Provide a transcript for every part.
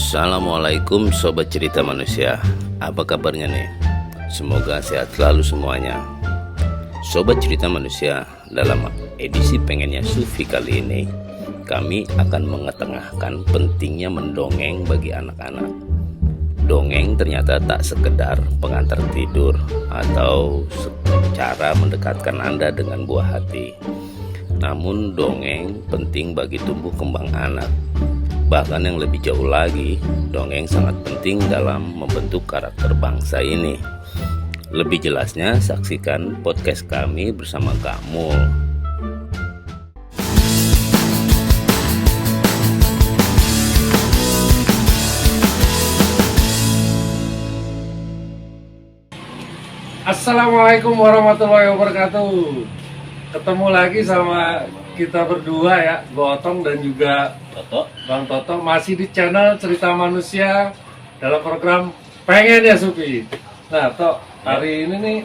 Assalamualaikum Sobat Cerita Manusia. Apa kabarnya nih? Semoga sehat selalu semuanya. Sobat Cerita Manusia, dalam edisi Pengennya Sufi kali ini kami akan mengetengahkan pentingnya mendongeng bagi anak-anak. Dongeng ternyata tak sekedar pengantar tidur atau cara mendekatkan Anda dengan buah hati. Namun dongeng penting bagi tumbuh kembang anak. Bahkan yang lebih jauh lagi, dongeng sangat penting dalam membentuk karakter bangsa ini. Lebih jelasnya, saksikan podcast kami bersama kamu. Assalamualaikum warahmatullahi wabarakatuh. Ketemu lagi sama kita berdua ya, Gotong dan juga Bang Toto, masih di channel Cerita Manusia dalam program Pengennya Sufi. Nah, Tok, hari ini nih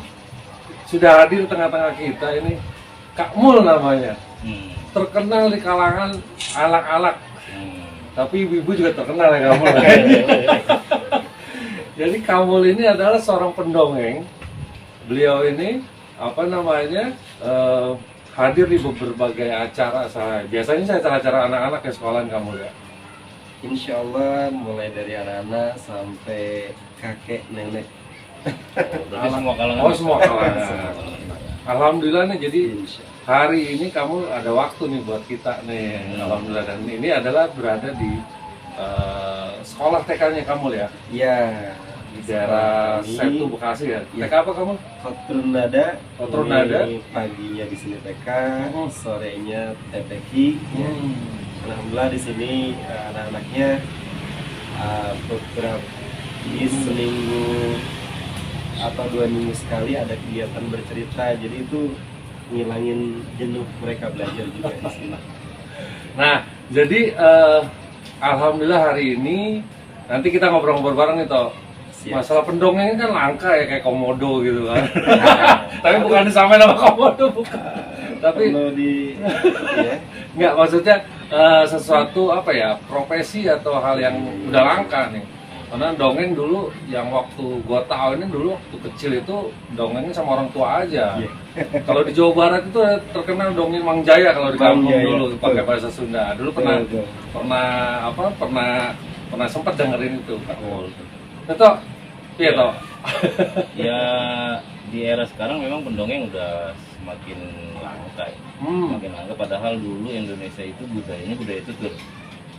sudah hadir tengah-tengah kita ini Kak Mul namanya. Terkenal di kalangan anak-anak. Tapi ibu-ibu juga terkenal ya Kak Mul. Jadi Kak Mul ini adalah seorang pendongeng. Beliau ini hadir di berbagai acara. Biasanya saya acara-acara anak-anak ya, sekolahan kamu ya. Insya Allah mulai dari anak-anak sampai kakek nenek. Semua kalangan. Oh, semua kalangan. Alhamdulillah nih, jadi hari ini kamu ada waktu nih buat kita nih. Alhamdulillah, dan ini adalah berada di sekolah TK-nya kamu ya. Iya. Di daerah Setu Bekasi ya. Ya. TK apa kamu? Kotrunada. Kotrunada. Paginya di sini TK, sorenya TPQ. Ya. Alhamdulillah di sini anak-anaknya beberapa ini seminggu atau 2 minggu sekali ada kegiatan bercerita. Jadi itu ngilangin jenuh mereka belajar juga di sini. Nah, jadi alhamdulillah hari ini nanti kita ngobrol-ngobrol bareng nih, Toh. Masalah pendongeng kan langka ya, kayak komodo gitu kan. Tapi bukan disamain sama komodo, bukan. Tapi ya. Nggak, maksudnya sesuatu profesi atau hal yang udah langka nih. Karena dongeng dulu yang waktu gua tahu ini dulu waktu kecil itu dongengnya sama orang tua aja. Kalau di Jawa Barat itu terkenal dongeng Mang Jaya kalau di kampung dulu pakai bahasa Sunda. Dulu pernah sempat dengerin itu Kak Mul. Itu iya toh. Ya, di era sekarang memang pendongeng udah semakin langka ya. Semakin langka, padahal dulu Indonesia itu budayanya budaya tutur.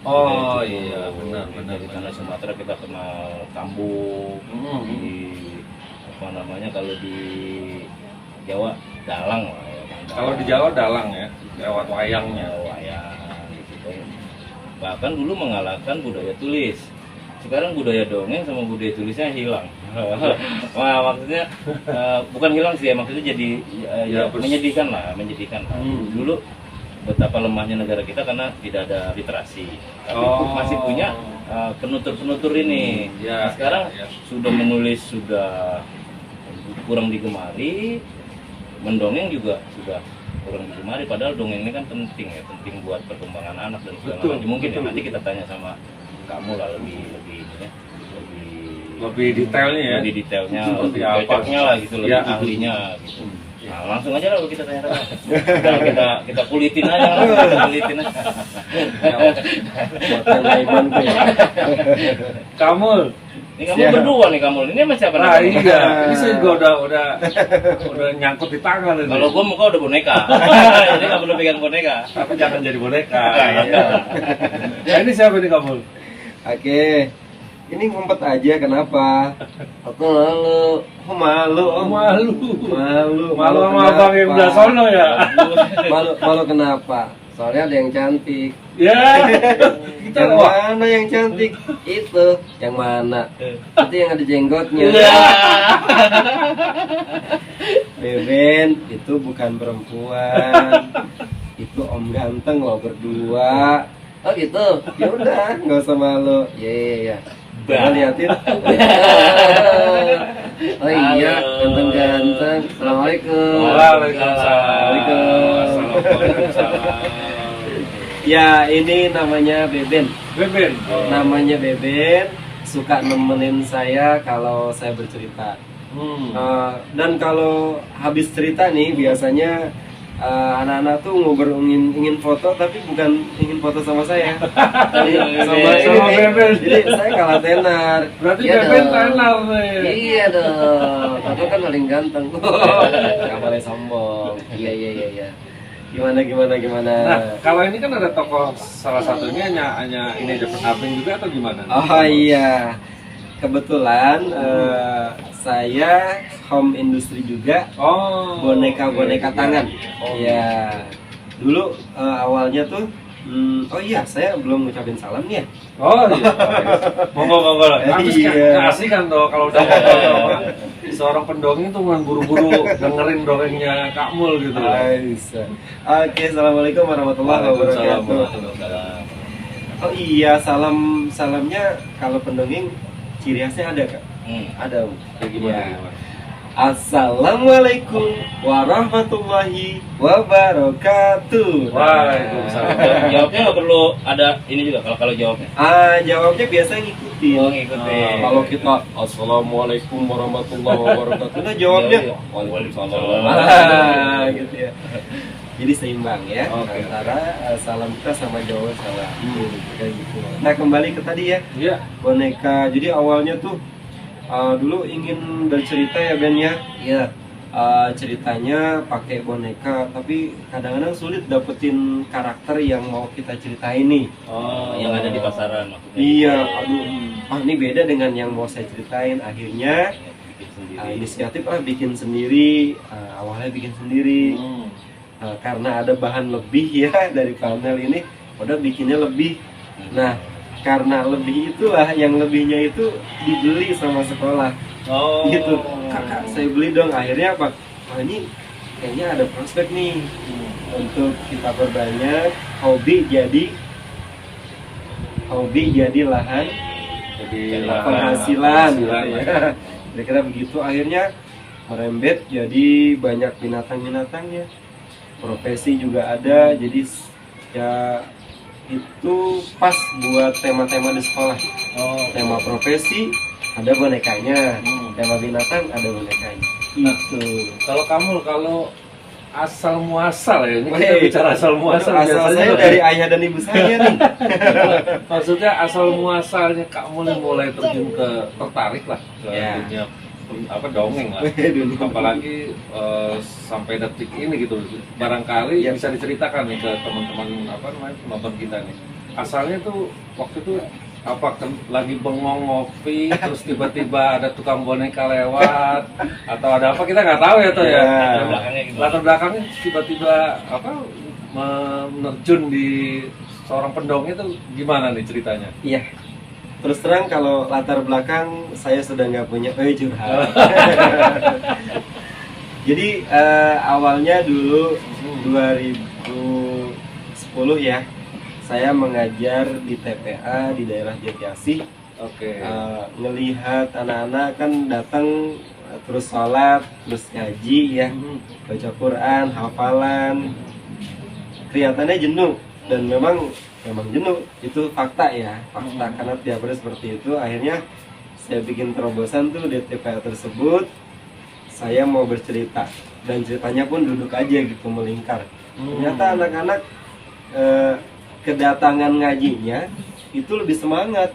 Oh iya, benar. Di tanah Sumatera kita kenal tambung, kalau di Jawa dalang lah ya. Kalau di Jawa dalang ya, lewat wayangnya. Wayang gitu. Bahkan dulu mengalahkan budaya tulis. Sekarang budaya dongeng sama budaya tulisnya hilang. Wah, maksudnya bukan hilang sih ya, maksudnya jadi menyedihkan lah. Dulu betapa lemahnya negara kita karena tidak ada literasi. Tapi masih punya penutur-penutur ini. Nah, sekarang sudah menulis sudah kurang digemari, mendongeng juga sudah kurang digemari. Padahal dongeng ini kan penting buat perkembangan anak dan segala macam. Mungkin ya nanti kita tanya sama kamu lah lebih detailnya ya. Lebih detailnya, seperti lebih cocoknya lah gitu, lebih ya, ahlinya gitu. Nah, langsung aja lah kita tanya. kita kulitin aja. Kamu ini kamu berdua nih, kamu ini sama siapa? Nah, iya. Ini saya juga udah nyangkut di tangan ini. Kalau gua muka udah boneka. Ini nggak perlu pegang boneka. Tapi jangan jadi boneka. Ya, ini siapa nih kamu? Oke. Ini ngumpet aja, kenapa? Aku malu sama abang yang udah sono ya. Malu kenapa? Soalnya ada yang cantik. Ya. Yang mana yang cantik? Itu yang mana? Itu yang ada jenggotnya. Beben, itu bukan perempuan. Itu om ganteng lo berdua. Oh gitu. Ya udah, nggak usah malu. Iya. Coba liatin. Oh iya, ganteng-ganteng. Assalamualaikum. Waalaikumsalam. Waalaikumsalam. Ya, ini namanya Beben. Beben. Namanya Beben, suka nemenin saya kalau saya bercerita. Dan kalau habis cerita nih, biasanya anak-anak tuh ngobrol ingin foto, tapi bukan ingin foto sama saya, tapi sama ini. Beben. Jadi saya kalah tenar. Berarti Iya Beben dong. tenar nih. Iya dong, aku kan paling ganteng. Gak boleh sombong. Iya. Gimana? Nah, kalau ini kan ada tokoh salah satunya hanya ini aja pendamping juga atau gimana? Oh iya, kebetulan saya home industry juga, Oh, boneka-boneka oke. tangan. Oh, Ya, dulu awalnya tuh, oh iya, saya belum ngucapin salam nih ya. Oh iya. Monggo. Habis Iya. kan asik kan toh kalau udah ngobrol sama seorang pendongeng tuh kan buru-buru dengerin dongengnya Kak Mul gitu. Bisa. Oke, assalamualaikum warahmatullahi Waalaikumsalam wabarakatuh. warahmatullahi wabarakatuh. Oh iya, salamnya kalau pendongeng ciri khasnya ada kak? Ada. Kayak gimana? Ya. Assalamualaikum warahmatullahi wabarakatuh. Waalaikumsalam. Jawabnya nggak perlu ada ini juga kalau jawabnya. Jawabnya biasa ngikutin. Oh, ngikutin. Kalau kita Assalamualaikum warahmatullahi wabarakatuh, nah jawabnya Iya, iya. Waalaikumsalam. Gitu ya. Jadi seimbang ya Oke. antara salam kita sama jawaban salam. Kayak gitu. Nah kembali ke tadi ya, Iya. boneka. Jadi awalnya tuh dulu ingin bercerita ya Ben ya. Iya. Ceritanya pakai boneka, tapi kadang-kadang sulit dapetin karakter yang mau kita ceritain nih. Oh, yang ada di pasaran maksudnya. Iya, aduh, ini beda dengan yang mau saya ceritain. Akhirnya Bikin sendiri. inisiatif bikin sendiri. Awalnya bikin sendiri. Karena ada bahan lebih ya dari panel ini, udah bikinnya lebih. Nah, karena lebih itulah, yang lebihnya itu dibeli sama sekolah. Oh. Gitu, kakak saya beli dong. Akhirnya apa? Oh, ini kayaknya ada prospek nih untuk kita perbanyak. Hobi jadi lahan Jadi penghasilan gitu penghasilan, ya. Kira-kira begitu. Akhirnya merembet jadi banyak binatang-binatangnya. Profesi juga ada, jadi ya itu pas buat tema-tema di sekolah. Oh. Tema profesi ada bonekanya, tema binatang ada bonekanya. Itu. Kalau kalau asal muasal ya, ini kita Weh, bicara asal muasal asal biasanya. saya dari ayah dan ibu saya nih. Maksudnya asal muasalnya Kak Mul yang mulai terjun ke tertarik lah ke Ya. dunia dongeng lah. Dunia. Apalagi sampai detik ini gitu. Barangkali Ya. bisa diceritakan nih ke teman-teman penonton kita nih. Asalnya tuh waktu itu lagi bengong ngopi terus tiba-tiba ada tukang boneka lewat atau ada apa kita nggak tahu ya tuh ya. Ya. Belakangnya gimana? Latar belakangnya tiba-tiba menerjun di seorang pendongeng itu gimana nih ceritanya? Iya. Terus terang kalau latar belakang saya sudah nggak punya curhat. Jadi awalnya dulu 2010 ya, saya mengajar di TPA di daerah Jatiasih. Oke. Ngelihat anak-anak kan datang terus sholat, terus ngaji ya, baca Quran, hafalan, kelihatannya jenuh dan memang jenuh, itu fakta ya, fakta karena tiap hari seperti itu. Akhirnya saya bikin terobosan tuh di TPA tersebut, saya mau bercerita dan ceritanya pun duduk aja gitu melingkar. Ternyata anak-anak kedatangan ngajinya itu lebih semangat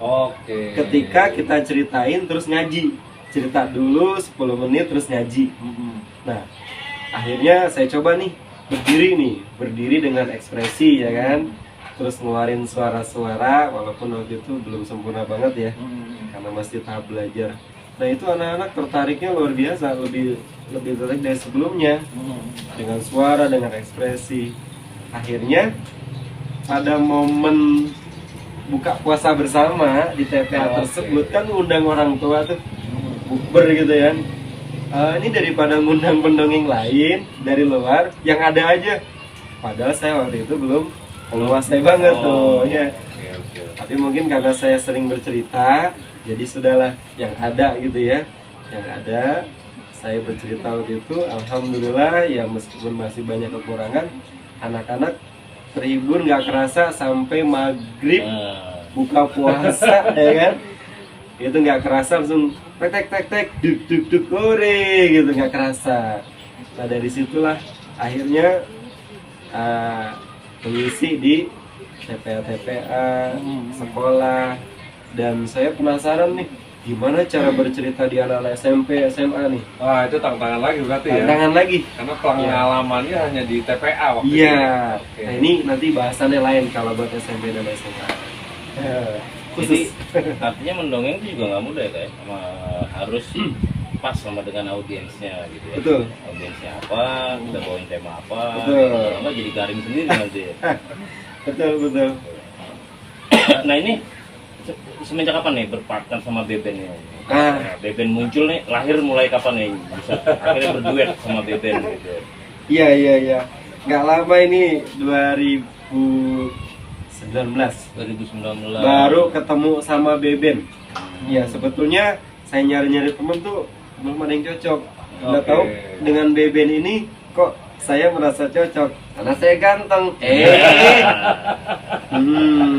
Oke. ketika kita ceritain terus ngaji. Cerita dulu 10 menit terus ngaji. Nah, akhirnya saya coba nih berdiri dengan ekspresi ya kan. Terus ngeluarin suara-suara walaupun waktu itu belum sempurna banget ya. Karena masih tahap belajar. Nah, itu anak-anak tertariknya luar biasa, lebih tertarik dari sebelumnya. Dengan suara, dengan ekspresi. Akhirnya pada momen buka puasa bersama di TPA tersebut kan undang orang tua tuh bukber gitu ya. Ini daripada ngundang pendongeng lain dari luar yang ada aja. Padahal saya waktu itu belum menguasai banget tuh ya. Oke. Tapi mungkin karena saya sering bercerita, jadi sudahlah yang ada gitu ya. Yang ada saya bercerita waktu itu, alhamdulillah ya meskipun masih banyak kekurangan, anak-anak terhibur nggak kerasa sampai maghrib Nah, buka puasa ya kan, itu nggak kerasa langsung tek tek tek tek duk duk duk ore gitu, nggak kerasa. Nah dari situlah akhirnya mengisi di TPA sekolah, dan saya penasaran nih gimana cara bercerita di anak-anak SMP SMA nih. Wah, itu tantangan lagi berarti ya. Tantangan lagi. Karena pengalamannya hanya di TPA waktu itu. Iya. Oke. Nah ini nanti bahasannya lain kalau buat SMP dan SMA. jadi Khusus. artinya mendongeng itu juga nggak mudah ya kayak, harus pas sama dengan audiensnya gitu ya. Betul. Audiensnya apa, kita bawain tema apa, Betul. kalau nggak jadi garing sendiri nanti. Betul betul. Nah ini semenjak kapan nih berpartner sama Beben nih? Ah. Nah, Beben muncul nih, lahir mulai kapan nih bisa akhirnya berduet sama Beben gitu? Iya iya iya. Nggak lama ini 2019 2019. baru ketemu sama Beben. Ya sebetulnya saya nyari-nyari temen tuh belum ada yang cocok. Nggak Oke. tahu dengan Beben ini kok saya merasa cocok karena saya ganteng.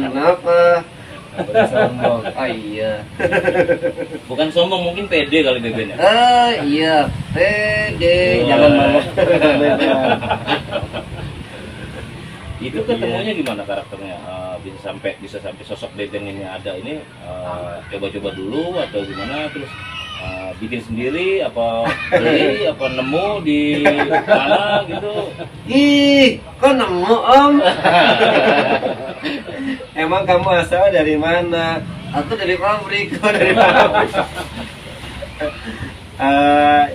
Kenapa? Nggak boleh sombong. Oh iya. Bukan sombong, mungkin pede kali Beben ya. Iya. Pede. Oh. Jangan malu. Itu ketemunya gimana karakternya? Bisa sampai sosok Beben ini ada ini, coba-coba dulu atau gimana, terus bikin sendiri apa beli apa nemu di mana gitu? Ih, kok nemu om? Emang kamu asal dari mana? Aku dari pabrik. Oh, dari pabrik.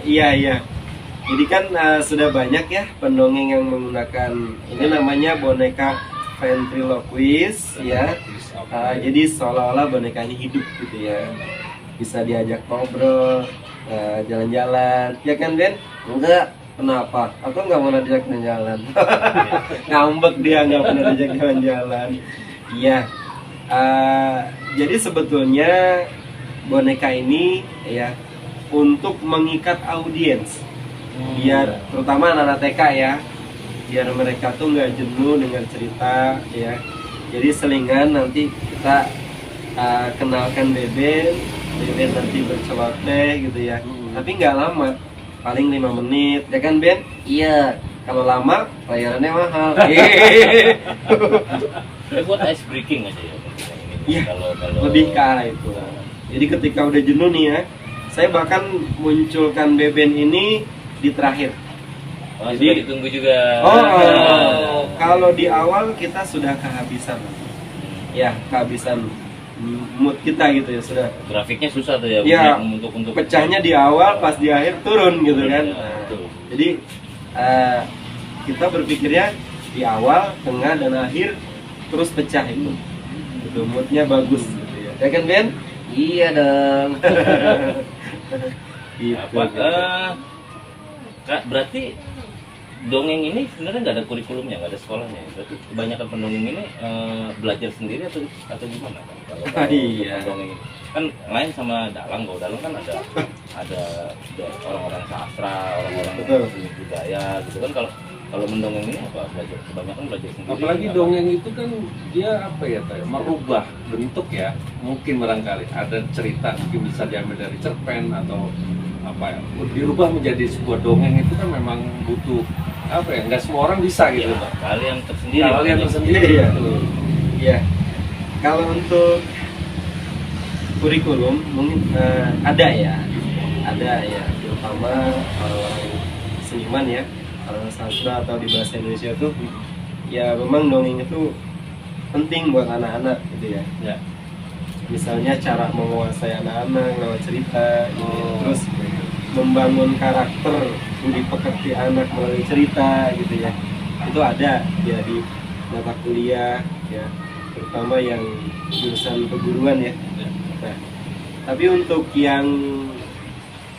Iya iya. Jadi kan sudah banyak ya pendongeng yang menggunakan ini namanya boneka ventriloquist ya. Jadi seolah-olah boneka ini hidup gitu ya. Bisa diajak ngobrol, jalan-jalan. Ya kan Ben? Enggak. Kenapa? Aku nggak mau diajak jalan-jalan. Ngambek dia nggak pernah diajak jalan-jalan. Iya. Jadi sebetulnya boneka ini ya untuk mengikat audiens, biar terutama anak-anak TK ya, biar mereka tuh nggak jenuh dengan cerita ya. Jadi selingan nanti kita kenalkan Beben nanti berceloteh gitu ya. Tapi nggak lama, paling 5 menit ya kan Ben? Iya. Kalau lama bayarannya mahal. Buat ice breaking aja ya. Iya, Kalau lebih ke arah itu. Jadi ketika udah jenuh nih ya, saya bahkan munculkan Beben ini di terakhir. jadi Jadi- ditunggu juga. Kalau di awal kita sudah kehabisan, ya kehabisan mood kita gitu ya sudah. Grafiknya susah tuh ya, Iya. untuk Pecahnya di awal, pas di akhir turun gitu kan. Iya, Nah, betul. jadi kita berpikirnya di awal, tengah dan akhir terus pecah itu. Itu moodnya bagus gitu ya. Ya kan Ben? Iya dong. Gitu. apa Kak, berarti dongeng ini sebenarnya nggak ada kurikulumnya, nggak ada sekolahnya ya? Berarti kebanyakan pendongeng ini belajar sendiri atau gimana kan? Kalau Iya. dongeng ini kan lain sama dalang. Kalau dalang kan ada orang-orang sastra, orang-orang Betul. seni budaya gitu kan. Kalau mendongeng ini apa, kebanyakan belajar sendiri. Apalagi Apa? dongeng itu kan dia apa ya, Tay, merubah bentuk ya. Mungkin barangkali ada cerita mungkin bisa diambil dari cerpen atau apa ya, dirubah menjadi sebuah dongeng itu kan memang butuh apa ya, nggak semua orang bisa gitu. Ya, kalian tersendiri. Kalian makanya. tersendiri Iya. gitu. Iya. Kalau untuk kurikulum mungkin ada ya, terutama orang-orang seniman ya, orang sastra atau di bahasa Indonesia tuh, ya memang dongeng itu penting buat anak-anak gitu ya. Ya. Misalnya cara menguasai anak-anak lewat cerita, gitu ya. Terus membangun karakter budi pekerti anak melalui cerita gitu ya. Itu ada ya di mata kuliah ya, terutama yang jurusan keguruan ya. Nah, tapi untuk yang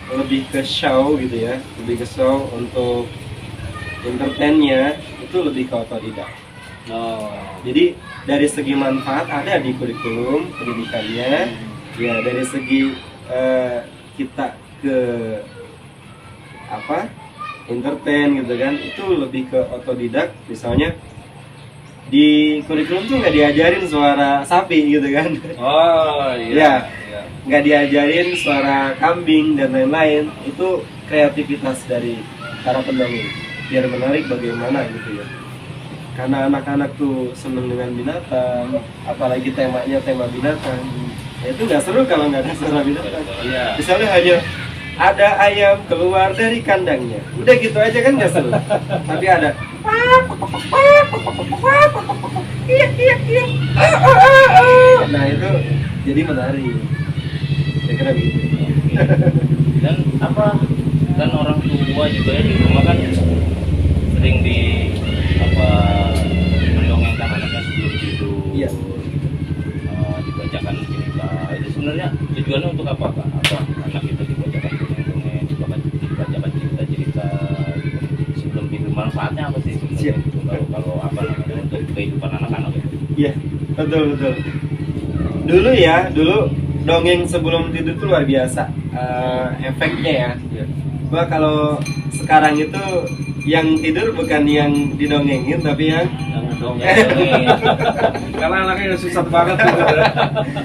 lebih ke show gitu ya, lebih ke show untuk entertainnya itu lebih ke otodidak. Jadi dari segi manfaat ada di kurikulum pendidikannya, ya dari segi kita ke entertain gitu kan, itu lebih ke otodidak. Misalnya di kurikulum tuh nggak diajarin suara sapi gitu kan. Oh Iya. iya. Nggak diajarin suara kambing dan lain-lain. Itu kreativitas dari para pendongeng biar menarik bagaimana gitu ya, karena anak-anak tuh seneng dengan binatang, apalagi temanya tema binatang. Ya, itu nggak seru kalau nggak ada suara binatang. Iya. Misalnya hanya ada ayam keluar dari kandangnya, udah gitu aja kan nggak seru. Tapi ada nah itu jadi menarik, saya kira gitu. Dan apa, kan orang tua juga ya di rumah kan sering di apa mendongengkan anaknya sebelum tidur. Iya. Dibacakan cerita. Itu sebenarnya tujuannya untuk apa, Kak? Apa anak itu dibacakan dongeng, dibacakan cerita-cerita gitu. Sebelum tidur, manfaatnya apa sih sebenarnya? Siap. Itu kalau apa namanya untuk kehidupan anak-anak itu? Iya, betul. Dulu dongeng sebelum tidur itu luar biasa efeknya ya. Iya. Gua kalau sekarang itu yang tidur bukan yang didongengin tapi yang Karena anaknya udah susah banget gitu.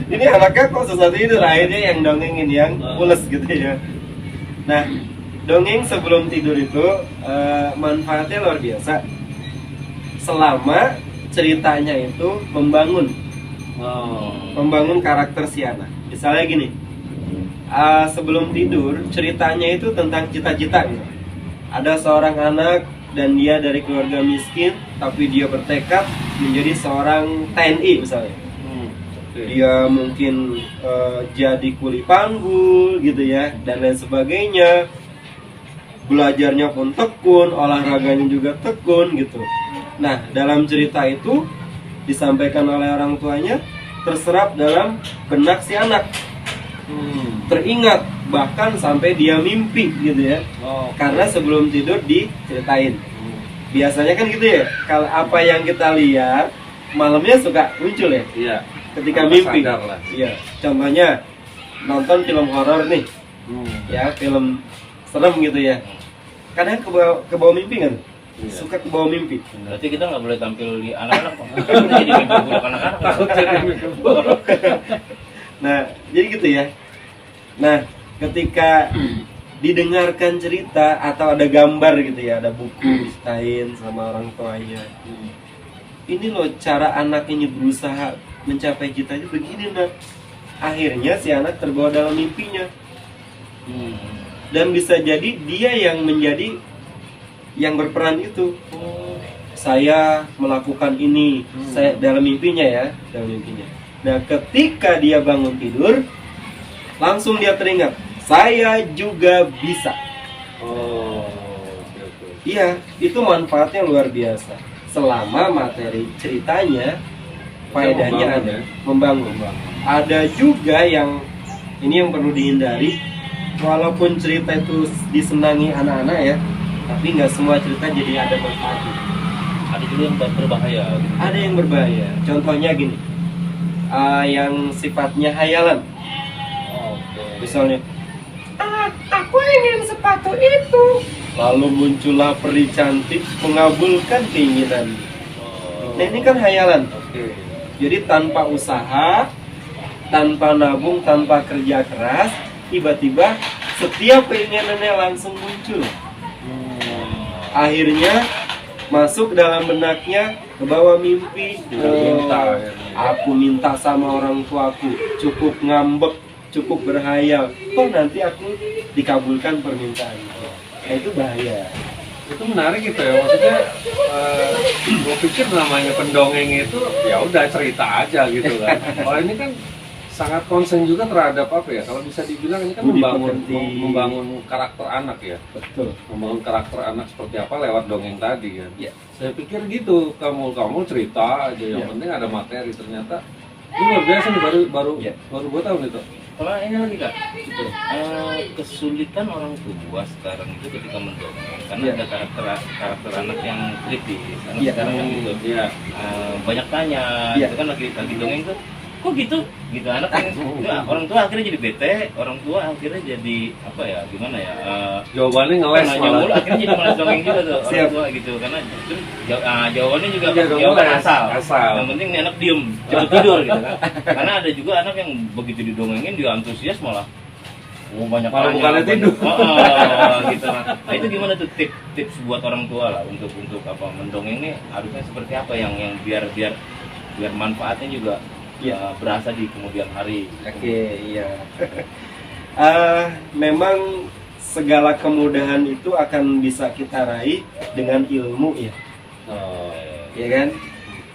ini anaknya kok susah tidur, akhirnya yang dongengin yang pules gitu ya. Nah, dongeng sebelum tidur itu manfaatnya luar biasa selama ceritanya itu membangun karakter si anak. Misalnya gini, sebelum tidur ceritanya itu tentang cita-cita gitu. Ada seorang anak dan dia dari keluarga miskin, tapi dia bertekad menjadi seorang TNI misalnya. Dia mungkin jadi kuli panggul gitu ya, dan lain sebagainya. Belajarnya pun tekun, olahraganya juga tekun gitu. Nah, dalam cerita itu disampaikan oleh orang tuanya, terserap dalam benak si anak. Teringat, bahkan sampai dia mimpi gitu ya. Karena sebelum tidur diceritain. Biasanya kan gitu ya, kalau apa yang kita lihat malamnya suka muncul ya. Iya. Ketika Tanpa mimpi. sadar lah. Iya. Contohnya nonton film horor nih, ya film serem gitu ya. Kadang ke bawah mimpi kan? Iya. Suka ke bawah mimpi. Berarti kita nggak boleh tampil di anak-anak, Pak. Kita jadi mimpi buruk anak-anak. Takut jadi mimpi buruk. Nah, jadi gitu ya. Nah, ketika didengarkan cerita atau ada gambar gitu ya, ada buku diceritain sama orang tuanya. Ini loh cara anak ini berusaha mencapai cita-cita begini, nak. Akhirnya si anak terbawa dalam mimpinya. Dan bisa jadi dia yang menjadi yang berperan itu. Saya melakukan ini, saya dalam mimpinya ya, dalam mimpinya. Nah, ketika dia bangun tidur, langsung dia teringat, saya juga bisa. Iya, itu manfaatnya luar biasa. Selama materi ceritanya, faedahnya ada, membangun. Ada juga yang ini yang perlu dihindari. Walaupun cerita itu disenangi anak-anak ya, tapi nggak semua cerita jadi ada manfaatnya. Ada juga yang berbahaya. Gitu. Ada yang berbahaya. Contohnya gini, yang sifatnya hayalan. Misalnya, aku ingin sepatu itu. Lalu muncullah peri cantik mengabulkan keinginan. Nah, ini kan hayalan. Jadi tanpa usaha, tanpa nabung, tanpa kerja keras, tiba-tiba setiap keinginannya langsung muncul. Akhirnya masuk dalam benaknya, ke bawah mimpi. Aku minta sama orang tuaku, cukup ngambek, cukup berhayal, toh nanti aku dikabulkan permintaan. Nah, itu bahaya. Itu menarik gitu ya, maksudnya gue pikir namanya pendongeng itu ya udah cerita aja gitu kan. Kalau ini kan sangat konsen juga terhadap apa ya, kalau bisa dibilang ini kan membangun karakter anak ya. Betul. Membangun karakter anak seperti apa lewat dongeng tadi kan. Ya. Saya pikir gitu, kamu cerita aja, yang penting ada materi. Ternyata ini luar biasa nih, baru gue tahu nih tuh. Kalau ini lagi, Kak, kesulitan orang tua sekarang itu ketika mendongeng karena ada karakter anak yang kritis. Karena sekarang kan gitu, banyak tanya, itu kan lagi dongeng tuh kok gitu anak enggak, orang tua akhirnya jadi bete, orang tua akhirnya jadi apa ya, gimana ya, Jawabannya ngeles nanya malah. mulu, akhirnya jadi malas dongeng juga tuh orang Siap. tua gitu, karena itu jawabannya juga Iya, jawaban ngeles. asal. Asal. Yang penting nih anak diem cepet tidur gitu kan, karena ada juga anak yang begitu didongengin dia antusias malah banyak Malah tanya, bukannya banyak- tidur. Gitu. Nah itu gimana tuh tips buat orang tua lah untuk apa mendongeng ini harusnya seperti apa yang biar manfaatnya juga berasa di kemudian hari. Oke, iya. Memang segala kemudahan itu akan bisa kita raih dengan ilmu ya, ya kan?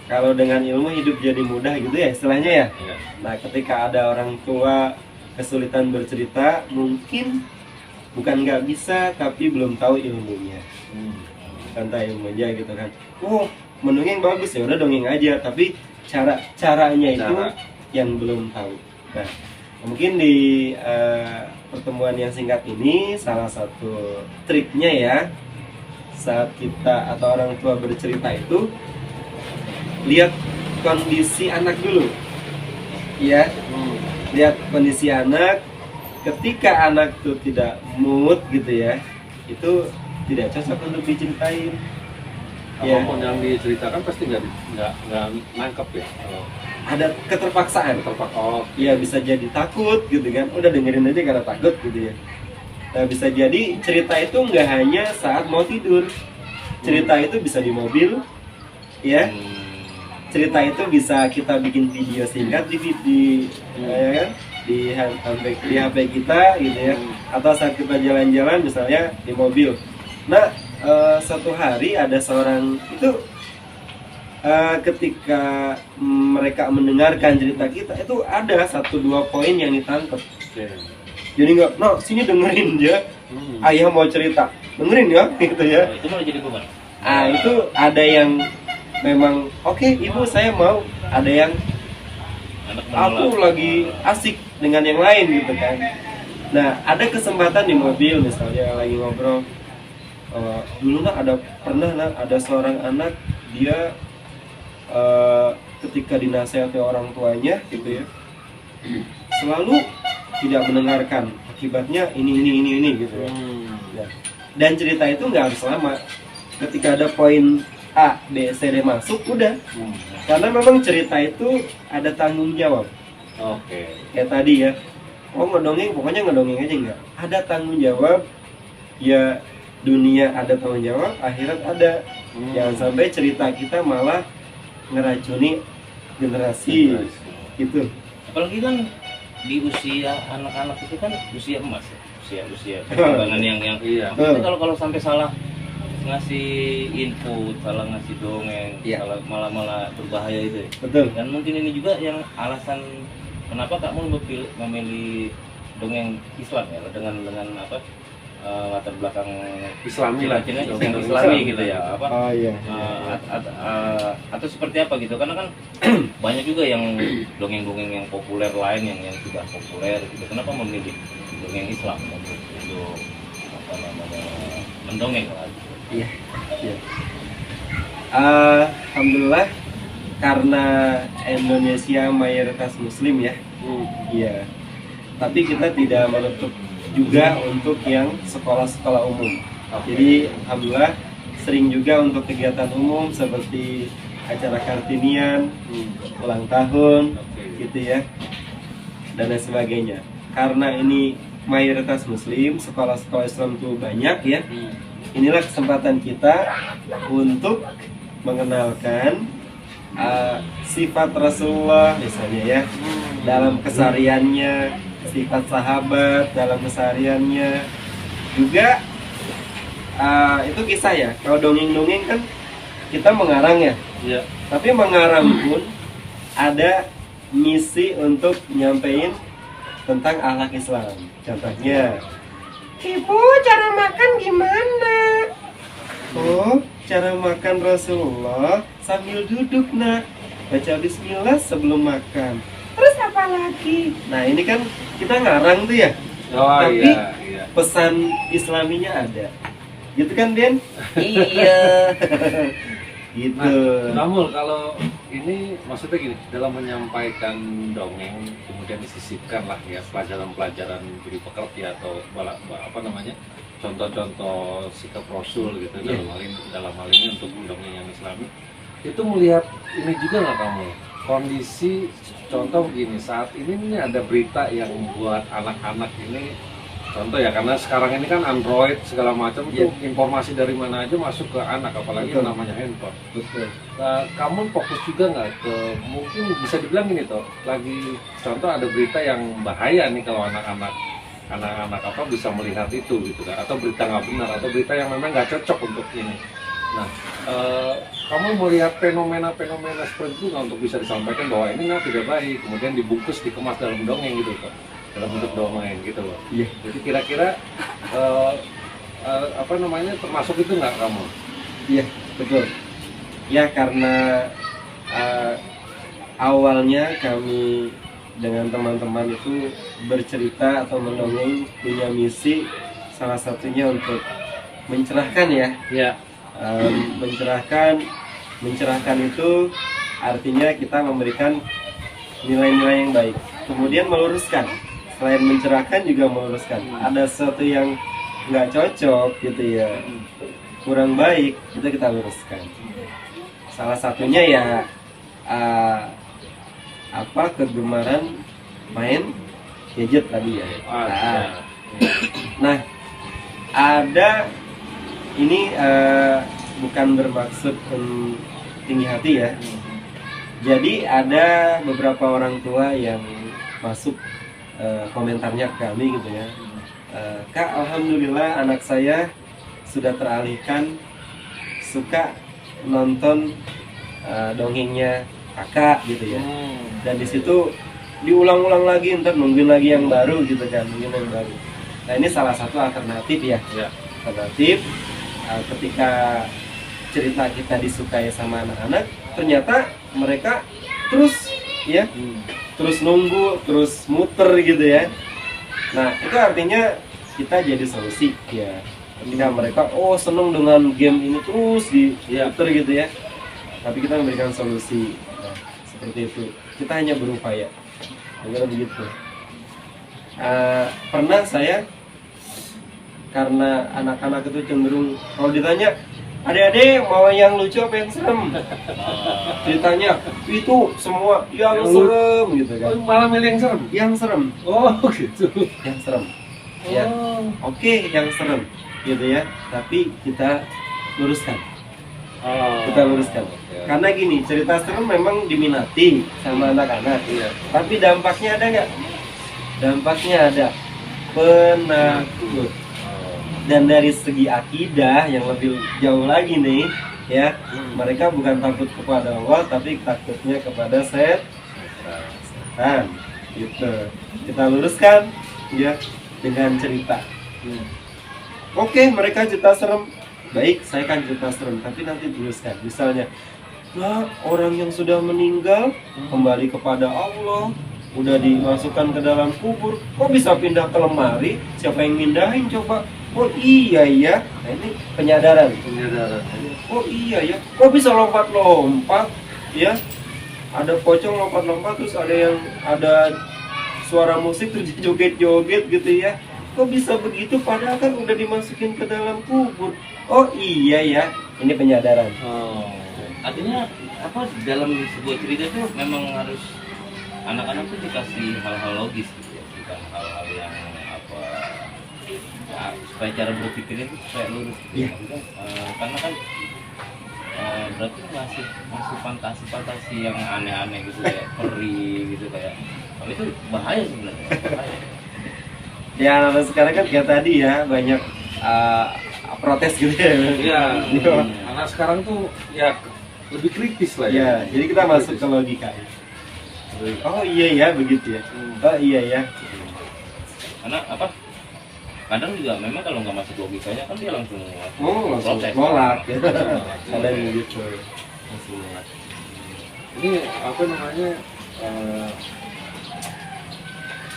Kalau dengan ilmu hidup jadi mudah gitu ya istilahnya ya. Iya. Nah, ketika ada orang tua kesulitan bercerita, mungkin bukan nggak bisa, tapi belum tahu ilmunya. Bukan tahu ilmunya gitu kan. Oh, mendongeng bagus ya, udah dongeng aja. Tapi caranya itu yang belum tahu. Nah, mungkin di pertemuan yang singkat ini salah satu triknya ya, saat kita atau orang tua bercerita itu lihat kondisi anak dulu, ya. Lihat kondisi anak. Ketika anak itu tidak mood gitu ya, itu tidak cocok untuk diceritain. Apapun yang diceritakan pasti nggak nangkep ya. Ada keterpaksaan. Iya, bisa jadi takut gitu kan. Udah dengerin aja karena takut gitu ya. Nah, bisa jadi cerita itu nggak hanya saat mau tidur. Cerita itu bisa di mobil, ya. Cerita itu bisa kita bikin video singkat ya kan? di HP kita gitu ya, atau saat kita jalan-jalan misalnya di mobil. Nah, suatu hari ada seorang itu ketika mereka mendengarkan cerita kita itu ada 1-2 poin yang ditangkap. Jadi nggak, no sini dengerin ya, ayah mau cerita, dengerin ya gitu ya. Itu malah jadi beban. Itu ada yang memang oke, ibu saya mau, ada yang Anak aku menolak. lagi asik dengan yang lain gitu kan. Nah, ada kesempatan di mobil misalnya lagi ngobrol, dulu pernah ada seorang anak, dia ketika dinasehati orang tuanya gitu ya, selalu tidak mendengarkan, akibatnya ini gitu ya. Nah, dan cerita itu nggak harus lama, ketika ada poin A, B, C, D masuk udah. Karena memang cerita itu ada tanggung jawab. Kayak tadi ya, ngedongeng pokoknya ngedongeng aja, enggak ada tanggung jawab ya. Dunia ada tanggung jawab, akhirat ada. Jangan sampai cerita kita malah ngeracuni generasi gitu. Apalagi kan di usia anak-anak itu kan usia emas ya. usia perkembangan yang Iya. itu kalau sampai salah ngasih input, salah ngasih dongeng, Iya. salah malah berbahaya itu ya. Betul. Dan mungkin ini juga yang alasan kenapa kamu memilih dongeng Islam ya, dengan apa latar belakang Islami lah, yang Islami gitu ya, apa Oh iya. atau seperti apa gitu, karena kan banyak juga yang dongeng-dongeng yang populer lain yang sudah populer gitu. Kenapa memilih dongeng Islam untuk apa namanya mendongeng lah? Iya. Alhamdulillah, karena Indonesia mayoritas Muslim ya. Iya. Tapi kita tidak menutup juga untuk yang sekolah-sekolah umum. Jadi alhamdulillah sering juga untuk kegiatan umum seperti acara Kartinian, ulang tahun, gitu ya, dan lain sebagainya. Karena ini mayoritas Muslim, sekolah-sekolah Islam itu banyak ya. Inilah kesempatan kita untuk mengenalkan sifat Rasulullah misalnya ya, dalam kesehariannya, sifat sahabat dalam kesehariannya juga. Itu kisah ya. Kalau dongeng-dongeng kan kita mengarang ya. Iya. Tapi mengarang pun ada misi untuk nyampein tentang akhlak Islam. Contohnya, Ibu cara makan gimana? Oh, cara makan Rasulullah sambil duduk nak, baca bismillah sebelum makan. Terus apa lagi? Nah ini kan kita ngarang tuh ya. Tapi Iya. pesan Islaminya ada. Gitu kan Den? Iya. Gitu. Nah, Kamul, kalau ini maksudnya gini, dalam menyampaikan dongeng kemudian disisipkan lah ya pelajaran-pelajaran budi pekerti atau apa namanya contoh-contoh sikap Rasul gitu dalam hal ini untuk dongeng yang Islami itu melihat ini juga nggak kamu kondisi contoh begini saat ini nih ada berita yang buat anak-anak ini contoh ya karena sekarang ini kan Android segala macam tuh informasi dari mana aja masuk ke anak apalagi yang namanya handphone. Betul. Nah, kamu fokus juga nggak ke mungkin bisa dibilang gini toh lagi contoh ada berita yang bahaya nih kalau anak-anak apa bisa melihat itu gitu kan atau berita nggak benar atau berita yang memang nggak cocok untuk ini. Nah, kamu melihat fenomena-fenomena seperti itu nggak untuk bisa disampaikan bahwa ini nggak tidak baik kemudian dibungkus dikemas dalam dongeng gitu toh dalam bentuk dongeng gitu loh. Iya. Jadi kira-kira apa namanya termasuk itu nggak kamu? Iya, betul. Ya karena awalnya kami dengan teman-teman itu bercerita atau mendongeng punya misi salah satunya untuk mencerahkan ya. Ya. Mencerahkan itu artinya kita memberikan nilai-nilai yang baik. Kemudian meluruskan. Selain mencerahkan juga meluruskan. Ada sesuatu yang nggak cocok gitu ya, kurang baik, itu kita luruskan. Salah satunya ya kegemaran main gadget tadi ya. Nah, ada ini bukan bermaksud tinggi hati ya. Jadi ada beberapa orang tua yang masuk komentarnya ke kami gitu ya. Kak, alhamdulillah anak saya sudah teralihkan suka nonton dongengnya kakak gitu ya. Dan di situ diulang-ulang lagi, ntar nungguin lagi yang baru gitu kan, nungguin yang baru. Nah ini salah satu alternatif ya. Alternatif ketika cerita kita disukai sama anak-anak, ternyata mereka terus ya. Terus nunggu, terus muter gitu ya. Nah itu artinya kita jadi solusi ya. Ketika mereka seneng dengan game ini terus diputer gitu ya. Tapi kita memberikan solusi. Nah, seperti itu. Kita hanya berupaya. Kira begitu. Pernah saya karena anak-anak itu cenderung kalau ditanya adik-adik mau yang lucu apa yang serem? Ceritanya itu semua yang serem gitu kan. Malah milih yang serem? Yang serem. Oh gitu. Yang serem. Ya. Oke, yang serem gitu ya. Tapi kita luruskan. Kita luruskan. Karena gini, cerita serem memang diminati sama anak-anak. Tapi dampaknya ada nggak? Dampaknya ada. Penakut. Dan dari segi akidah yang lebih jauh lagi nih ya, mereka bukan takut kepada Allah tapi takutnya kepada setan gitu. Kita luruskan ya dengan cerita. Oke, mereka cerita serem, baik saya kan cerita serem tapi nanti luruskan misalnya, nah orang yang sudah meninggal kembali kepada Allah udah dimasukkan ke dalam kubur, kok bisa pindah ke lemari, siapa yang mindahin coba? Oh iya ya, nah, ini penyadaran. Oh iya ya, kok bisa lompat-lompat ya? Ada pocong lompat-lompat terus ada suara musik terus joget-joget gitu ya. Kok bisa begitu padahal kan udah dimasukin ke dalam kubur. Oh iya ya, ini penyadaran. Artinya apa dalam sebuah cerita itu memang harus anak-anak tuh dikasih hal-hal logis gitu ya, bukan hal-hal yang apa ya, supaya cara berpikirnya itu supaya lurus gitu. Karena kan berarti masih fantasi yang aneh-aneh gitu kayak peri gitu kayak itu bahaya sebenarnya. Ya anak sekarang kan kayak tadi ya banyak protes gitu ya. Iya. Anak sekarang tuh ya lebih kritis lah ya. Ya, jadi kita masuk ke logika. Oh iya ya begitu ya. Oh iya ya. Karena apa? Kadang juga memang kalau nggak masuk logikanya kan dia langsung langsung protes. nolak ya. Kadang gitu. Langsung nolak. Ini apa namanya?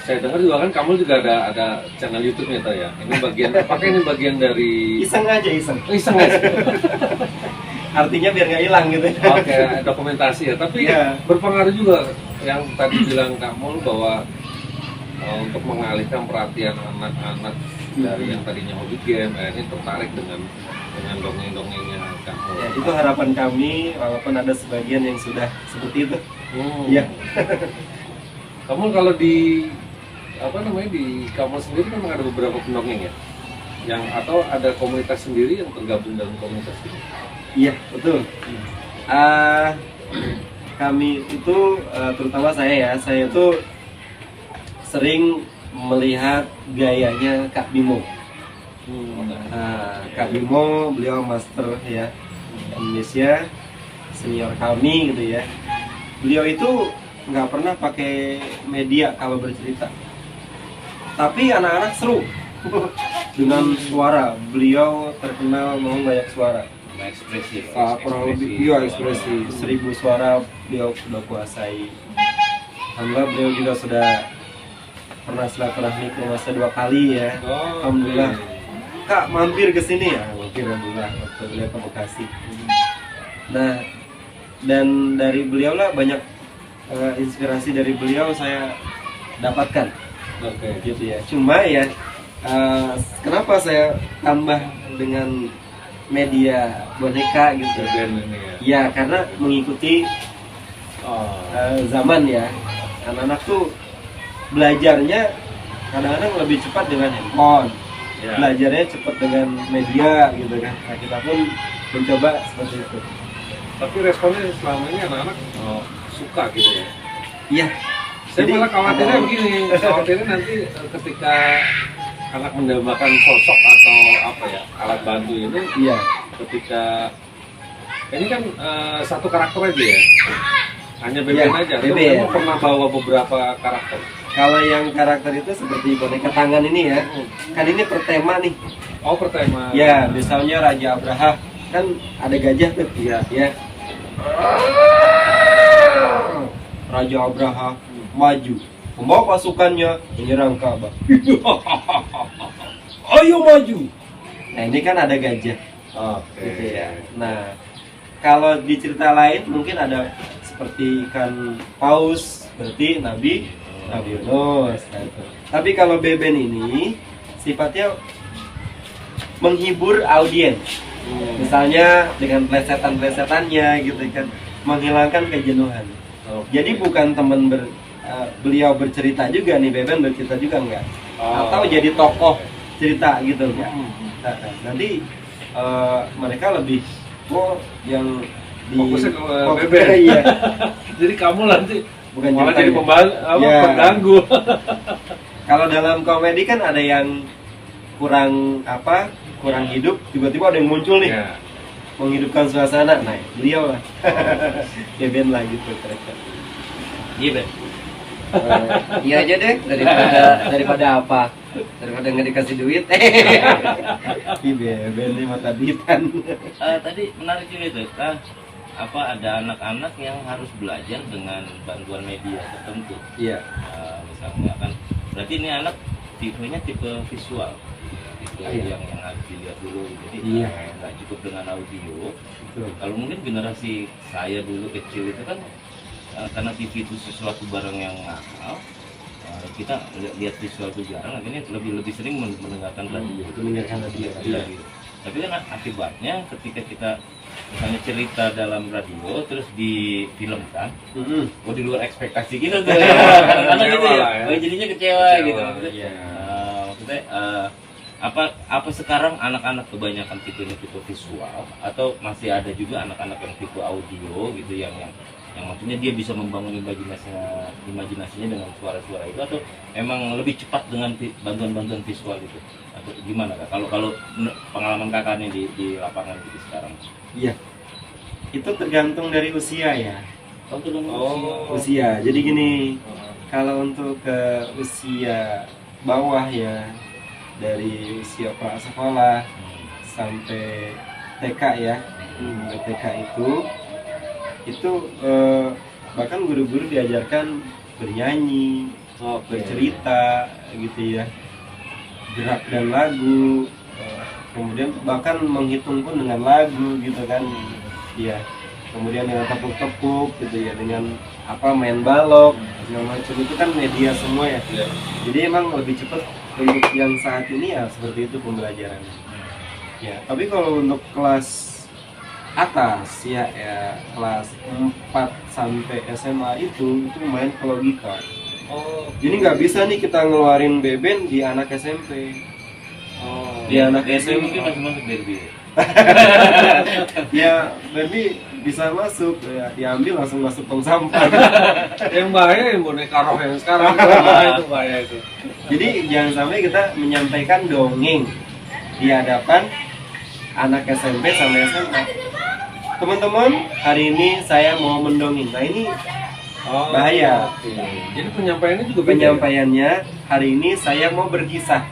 Saya dengar juga kan kamu juga ada channel YouTube-nya toh ya. Ini bagian apakah ini bagian dari Iseng aja iseng. iseng aja. artinya biar nggak hilang gitu. Oke, dokumentasi ya. Tapi Iya. berpengaruh juga yang tadi bilang kamu bahwa untuk mengalihkan perhatian anak-anak dari yang tadinya hobi game, ini tertarik dengan dongeng-dongengnya kamu. Ya, itu harapan kami, walaupun ada sebagian yang sudah seperti itu. Iya. Kamu kalau di di kamu sendiri kan ada beberapa pendongeng ya, yang atau ada komunitas sendiri yang tergabung dalam komunitas ini. Iya, betul. Kami itu terutama saya itu sering melihat gayanya Kak Bimo. Kak Bimo, beliau master ya Indonesia, senior kami gitu ya. Beliau itu nggak pernah pakai media kalau bercerita, tapi anak-anak seru dengan suara. Beliau terkenal mau banyak suara. Ekspresif. Kurang lebih iya ekspresi 1000 suara beliau sudah kuasai. Alhamdulillah beliau juga sudah pernah silaturahmi ke rumah saya 2 kali ya. Alhamdulillah. Kak mampir ke sini ya, mampir alhamdulillah waktu beliau ke Bekasi. Nah, dan dari beliau lah banyak inspirasi dari beliau saya dapatkan. Oke. Gitu ya. Cuma ya kenapa saya tambah dengan media boneka gitu? Band ini ya. Ya karena mengikuti zaman ya. Anak-anak tuh belajarnya kadang-kadang lebih cepat dengan handphone. Ya. Belajarnya cepat dengan media gitu kan. Nah, kita pun mencoba seperti itu. Tapi responnya selama ini anak-anak suka gitu ya. Iya. Saya malah khawatirnya begini, khawatirnya nanti ketika anak mendambakan sosok atau alat bantu ini, Iya. ketika ini kan satu karakter aja ya, hanya Beben Iya, aja. Beben. Kamu pernah bawa beberapa karakter? Kalau yang karakter itu seperti boneka tangan ini ya, kan ini per tema nih. Oh, per tema. Ya, misalnya Raja Abraha kan ada gajah tuh. Iya. Ya. Raja Abraha maju, membawa pasukannya menyerang Ka'bah. Ayo maju. Nah ini kan ada gajah. Oke. Gitu ya. Nah kalau di cerita lain mungkin ada seperti ikan paus, berarti Nabi Yunus. Nah, itu. Tapi kalau Beben ini sifatnya menghibur audiens. Misalnya dengan plesetan-plesetannya gitu kan, menghilangkan kejenuhan. Jadi bukan teman beliau bercerita juga nih, Beben bercerita juga enggak? Atau jadi tokoh cerita gitu enggak? Nah, nanti mereka lebih yang di Fokusnya ke Beben. Iya. Jadi kamu nanti Bukan malah jadi ceritanya. Ya. pengganggu. Kalau dalam komedi kan ada yang kurang hidup, tiba-tiba ada yang muncul nih, Ya. menghidupkan suasana. Nah, beliau lah, Beben lah gitu kira-kira. Iya, Ben. Iya aja deh daripada apa? Daripada nggak dikasih duit. Iya, Beben ini mata duitan. Tadi menarik juga itu. Ada anak-anak yang harus belajar dengan bantuan media tertentu. Iya. Misalnya kan, berarti ini anak tipenya tipe visual. Itu Iya. yang harus dilihat dulu. Jadi Iya. nggak cukup dengan audio. Betul. Kalau mungkin generasi saya dulu kecil itu kan karena TV itu sesuatu barang yang mahal, kita lihat visual itu jarang, akhirnya lebih sering mendengarkan radio. Mendengarkan radio. Iya, gitu. Tapi kan akibatnya ketika kita misalnya cerita dalam radio terus difilmkan, di luar ekspektasi kita tuh. Karena gitu ya, jadinya kecewa gitu. Iya. Maksudnya apa sekarang anak-anak kebanyakan tipenya tipe visual atau masih ada juga anak-anak yang tipe audio gitu yang maksudnya dia bisa membangun imajinasinya dengan suara-suara itu, atau emang lebih cepat dengan bantuan-bantuan visual itu, atau gimana Kak? Kalau pengalaman kakaknya di lapangan gitu sekarang? Iya. Itu tergantung dari usia ya. Usia. Jadi gini, kalau untuk ke usia bawah ya, dari usia prasekolah sampai TK ya, TK itu bahkan guru-guru diajarkan bernyanyi, bercerita gitu ya, gerak dan lagu, kemudian bahkan menghitung pun dengan lagu gitu kan. Iya. Kemudian dengan tepuk-tepuk gitu ya, dengan apa main balok segala macam itu kan media semua ya. Iya. Jadi emang lebih cepat untuk yang saat ini ya seperti itu pembelajarannya. Ya, tapi kalau untuk kelas atas ya kelas 4 sampai SMA itu main ke logika. Oh, Jadi nggak bisa nih kita ngeluarin beben di anak SMP. oh. Di anak Derby SMP mungkin masih masuk derby. ya berarti bisa masuk ya, diambil langsung masuk tong sampah. Yang bahaya yang boneka roh yang sekarang itu bahaya itu. Jadi jangan sampai kita menyampaikan dongeng di hadapan anak SMP sampai SMA. Teman-teman, hari ini saya mau mendongeng. Nah ini Oh, bahaya. oke. Jadi penyampaiannya juga beda ya? Penyampaiannya hari ini saya mau berkisah.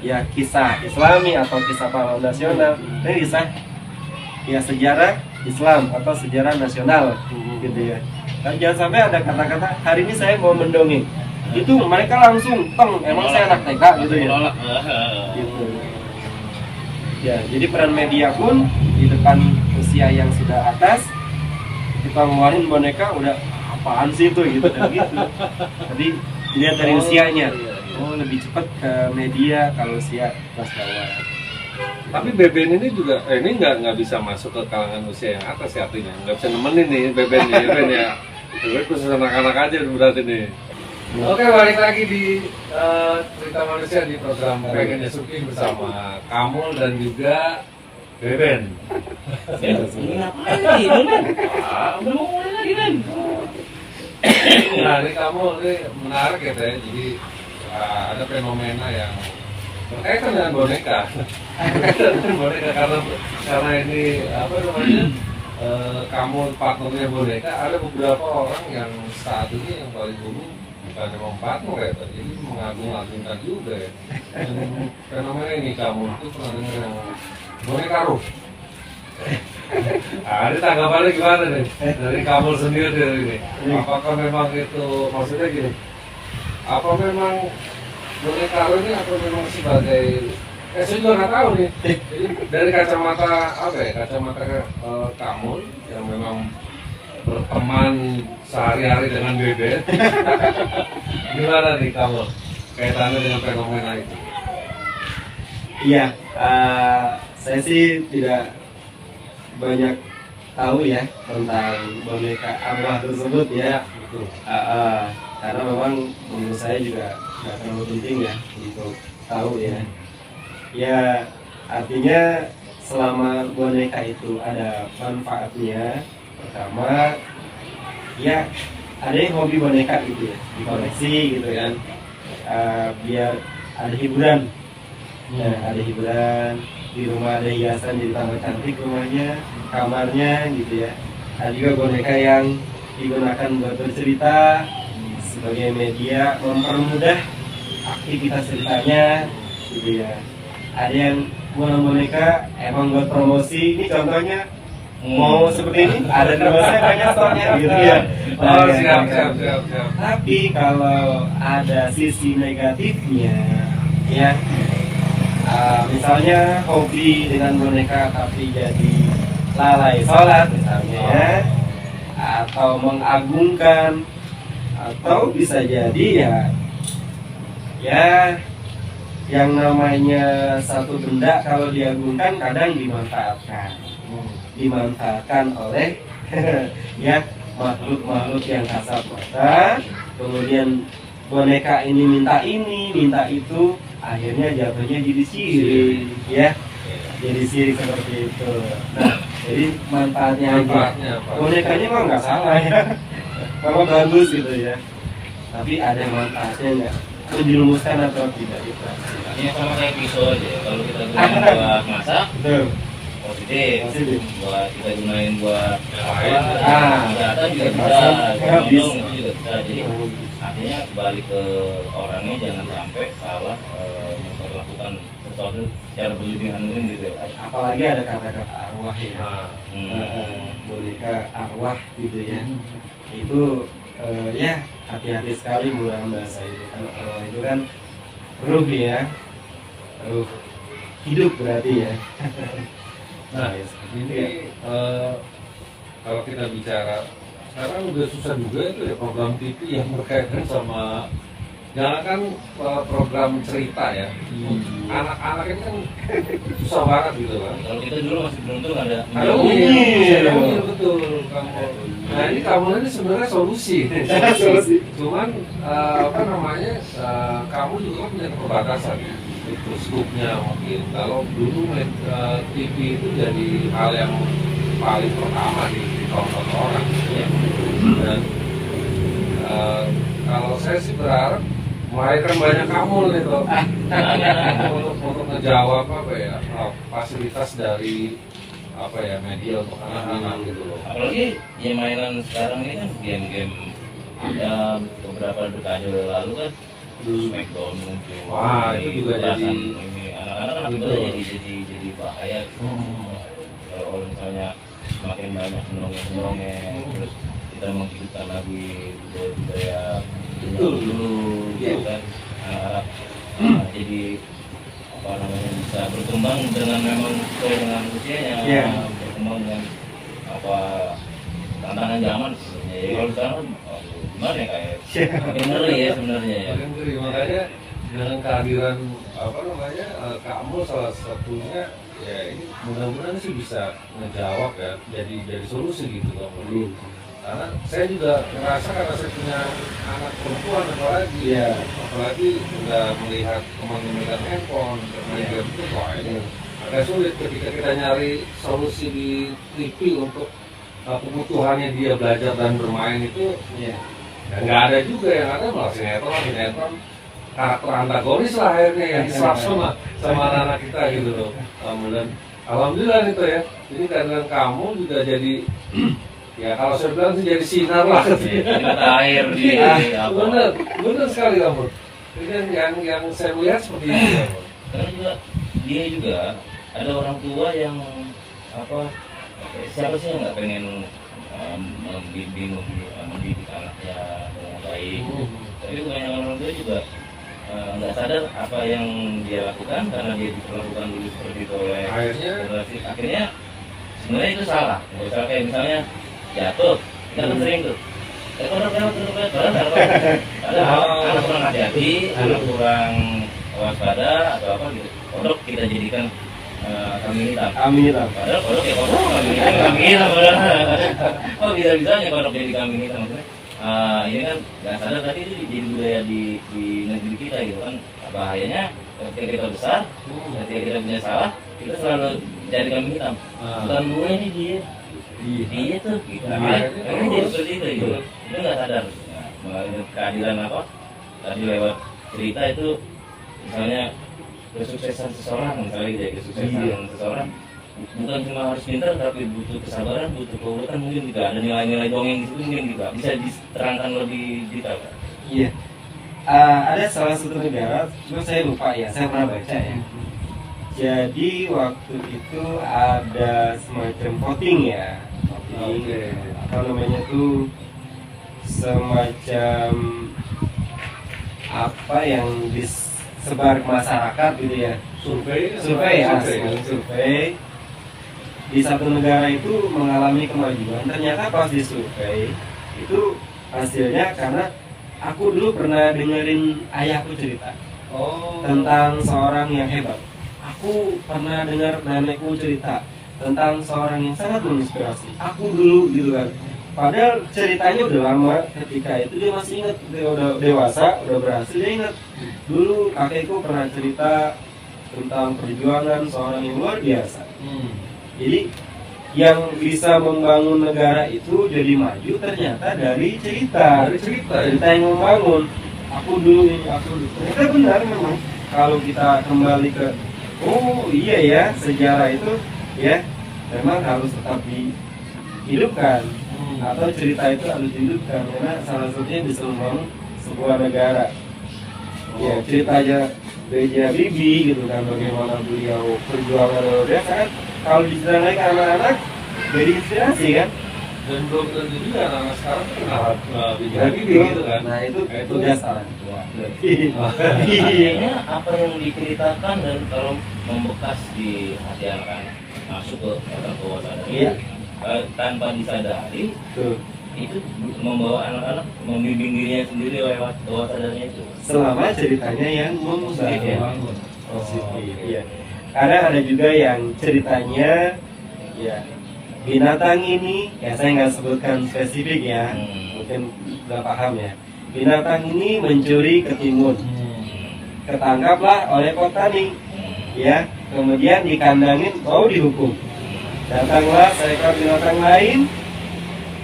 Ya kisah Islami atau kisah pahlawan nasional. Ini kisah ya sejarah Islam atau sejarah nasional gitu ya. Dan jangan sampai ada kata-kata hari ini saya mau mendongeng. Itu mereka langsung teng, emang saya anak TK gitu ya. Menolak. Gitu. Ya, jadi peran media pun di depan usia yang sudah atas kita ngeluarin boneka udah apaan sih itu gitu dan gitu. Jadi dilihat dari usianya. Oh, lebih cepat ke media kalau usia kelas bawah. Tapi Beben ini juga ini nggak bisa masuk ke kalangan usia yang atas ya, artinya nggak bisa nemenin nih Beben ya. Beben khusus anak-anak aja berarti nih. Oke, balik lagi di cerita manusia di program Pengennya Suki bersama Kamul dan juga Beben. Ngapain lagi, Nun? Udah mau mulai lagi, Nun. Nah, ini kamu ini menarik ya, Teh. Jadi ada fenomena yang berkaitan dengan boneka. Berkaitan dengan boneka karena ini apa namanya? Kamu partnernya boneka, ada beberapa orang yang saat ini yang paling booming bukan memang partner ya, Teh. Jadi mengagung-agungkan juga ya. Yang fenomena ini kamu itu pernah dengar yang boneka ruh. Ada tanggapannya gimana nih dari kamu sendiri dari ini? Apakah memang itu maksudnya gini? Apa memang boneka ruh ini atau memang sebagai saya juga nggak tahu nih. Jadi dari kacamata apa ya? Kacamata kamu yang memang berteman sehari-hari dengan Beben. Gimana nih kamu kaitannya dengan fenomena itu? Iya, saya sih tidak banyak tahu ya tentang boneka arwah tersebut ya. Betul. Karena memang menurut saya juga nggak terlalu penting ya untuk tahu ya. Ya artinya selama boneka itu ada manfaatnya, pertama ya ada yang hobi boneka gitu ya, dikoleksi gitu kan, biar ada hiburan. Ya, ada hiburan di rumah, ada hiasan jadi tambah cantik rumahnya, kamarnya gitu ya. Ada juga boneka yang digunakan buat bercerita sebagai media mempermudah aktivitas ceritanya gitu ya. Ada yang buat boneka emang buat promosi. Ini contohnya mau seperti ini, ada di rumah saya banyak stoknya gitu ya. Oh, ya, siap. Tapi kalau ada sisi negatifnya ya, misalnya hobi dengan boneka tapi jadi lalai sholat misalnya ya, atau mengagungkan, atau bisa jadi ya yang namanya satu benda kalau diagungkan kadang dimanfaatkan oleh ya makhluk-makhluk yang kasat mata. Kemudian boneka ini minta itu, akhirnya jatuhnya jadi sirik ya, jadi sirik seperti itu. Nah, jadi manfaatnya aja. Bonekanya mah nggak salah ya, kalau bagus gitu ya, tapi ada manfaatnya nggak, itu dirumuskan atau tidak gitu. Ini sama kayak pisau aja. Kalau kita gunain buat masak, Betul. positif. Buat kita gunain buat Lain. data juga bisa, Bisa. gunung itu juga bisa. Jadi artinya balik ke orangnya, jangan sampai salah memperlakukan sesuatu secara berlebihan gitu ya. Apalagi ada kata-kata arwah ya, boneka arwah gitu ya, itu ya hati-hati sekali menggunakan bahasa itu. Kalau arwah itu kan ruh ya, ruh hidup berarti ya. Nah, ini kalau kita bicara sekarang udah susah juga itu ya program TV yang berkaitan sama jangan kan program cerita ya. Anak-anak ini kan susah banget gitu kan. Kalau kita dulu masih beruntung ada Ada Unyil, betul kamu. Nah ini kamu ini sebenarnya solusi. Cuman apa namanya kamu juga kan punya keterbatasan ya. Itu skupnya mungkin. Kalau dulu TV itu jadi hal yang paling pertama ditonton orang. Ya. Dan kalau saya sih berharap melahirkan banyak kamu nih toh untuk ngejawab apa ya fasilitas dari apa ya media untuk anak-anak gitu loh. Apalagi ya mainan sekarang ini kan game-game ada beberapa dekade lalu kan Smackdown muncul. Wah itu juga jadi ini anak-anak kan akibatnya jadi bahaya. Kalau misalnya semakin banyak mendongeng terus kita menghidupkan lagi budaya dulu gitu kan anak-anak jadi apa namanya bisa berkembang dengan memang sesuai dengan usianya berkembang dengan apa tantangan zaman sebenarnya ya kalau sekarang kan gimana ya kayak makin ngeri ya sebenarnya ya makanya dengan kehadiran apa namanya kamu salah satunya ya ini mudah-mudahan sih bisa ngejawab ya jadi solusi gitu kamu. Karena saya juga merasa karena saya punya anak perempuan apalagi udah melihat teman memegang handphone main game itu wah ini agak sulit ketika kita nyari solusi di TV untuk kebutuhannya dia belajar dan bermain itu nggak ada juga yang ada malah sinetron karakter antagonis lah akhirnya yang diserap sama anak-anak kita gitu loh. Dan alhamdulillah itu ya ini kehadiran kamu juga jadi ya kalau saya bilang sih jadi sinar lah air di benar sekali kamu. Ini yang saya lihat seperti itu ya. Karena juga dia juga ada orang tua yang apa siapa sih yang nggak pengen mendidik anaknya dengan baik. Tapi kebanyakan orang tua juga nggak sadar apa yang dia lakukan karena dia diperlakukan dulu seperti itu oleh generasi. Akhirnya sebenarnya itu salah. Misalnya kayak misalnya jatuh, kita kan sering tuh. Anak kurang hati-hati, anak kurang waspada atau apa gitu. Kodok kita jadikan kambing hitam. Padahal kodok ya kodok, kambing hitam padahal. Oh bisa-bisanya kodok jadi kambing hitam maksudnya. Ini kan nggak sadar tapi itu jadi budaya di negeri kita gitu kan. Bahayanya ketika kita besar, ketika kita punya salah, kita selalu jadi kambing hitam. Bukan gue ini dia tuh gitu. Akhirnya jadi seperti itu gitu. Itu nggak sadar. Kehadiran apa? Tadi lewat cerita itu misalnya kesuksesan seseorang misalnya gitu ya, kesuksesan seseorang bukan cuma harus pintar tapi butuh kesabaran, butuh keuletan mungkin juga ada nilai-nilai dongeng di situ mungkin juga bisa diterangkan lebih detail. Iya. Ada salah satu negara, cuma saya lupa ya, saya pernah baca ya. Jadi waktu itu ada semacam voting ya, apa namanya tuh semacam apa yang disebar ke masyarakat gitu ya, survei di satu negara itu mengalami kemajuan. Ternyata pas disurvei itu hasilnya karena aku dulu pernah dengerin ayahku cerita tentang seorang yang hebat. Aku pernah dengar nenekku cerita tentang seorang yang sangat menginspirasi. Aku dulu gitu kan. Padahal ceritanya udah lama, ketika itu dia masih ingat, dia udah dewasa, udah berhasil, dia ingat dulu kakekku pernah cerita tentang perjuangan seorang yang luar biasa. Jadi yang bisa membangun negara itu jadi maju ternyata dari cerita yang membangun. Aku dulu ini, aku dulu. Ternyata benar memang kalau kita kembali ke iya ya, sejarah itu ya memang harus tetap dihidupkan atau cerita itu harus dihidupkan karena salah satunya bisa membangun sebuah negara. Ya ceritanya B.J. Habibie gitu kan, bagaimana beliau perjuangan luar biasa kan, kalau diceritain ke anak-anak jadi inspirasi kan. Dan belum tentu juga anak sekarang kenal B.J. Habibie gitu kan. Nah itu dia salah. Kayaknya apa yang diceritakan dan kalau membekas di hati anak-anak masuk ke alam bawah sadar. Iya. Tanpa disadari Tuh. itu membawa anak-anak membimbing dirinya sendiri lewat bawah sadarnya itu. Selama ceritanya yang Positif ya. positif, iya. Karena ada juga yang ceritanya ya binatang ini, ya saya nggak sebutkan spesifik ya, mungkin nggak paham ya. Binatang ini mencuri ketimun, ketangkaplah oleh petani, ya, kemudian dikandangin, mau dihukum. Datanglah seekor binatang lain,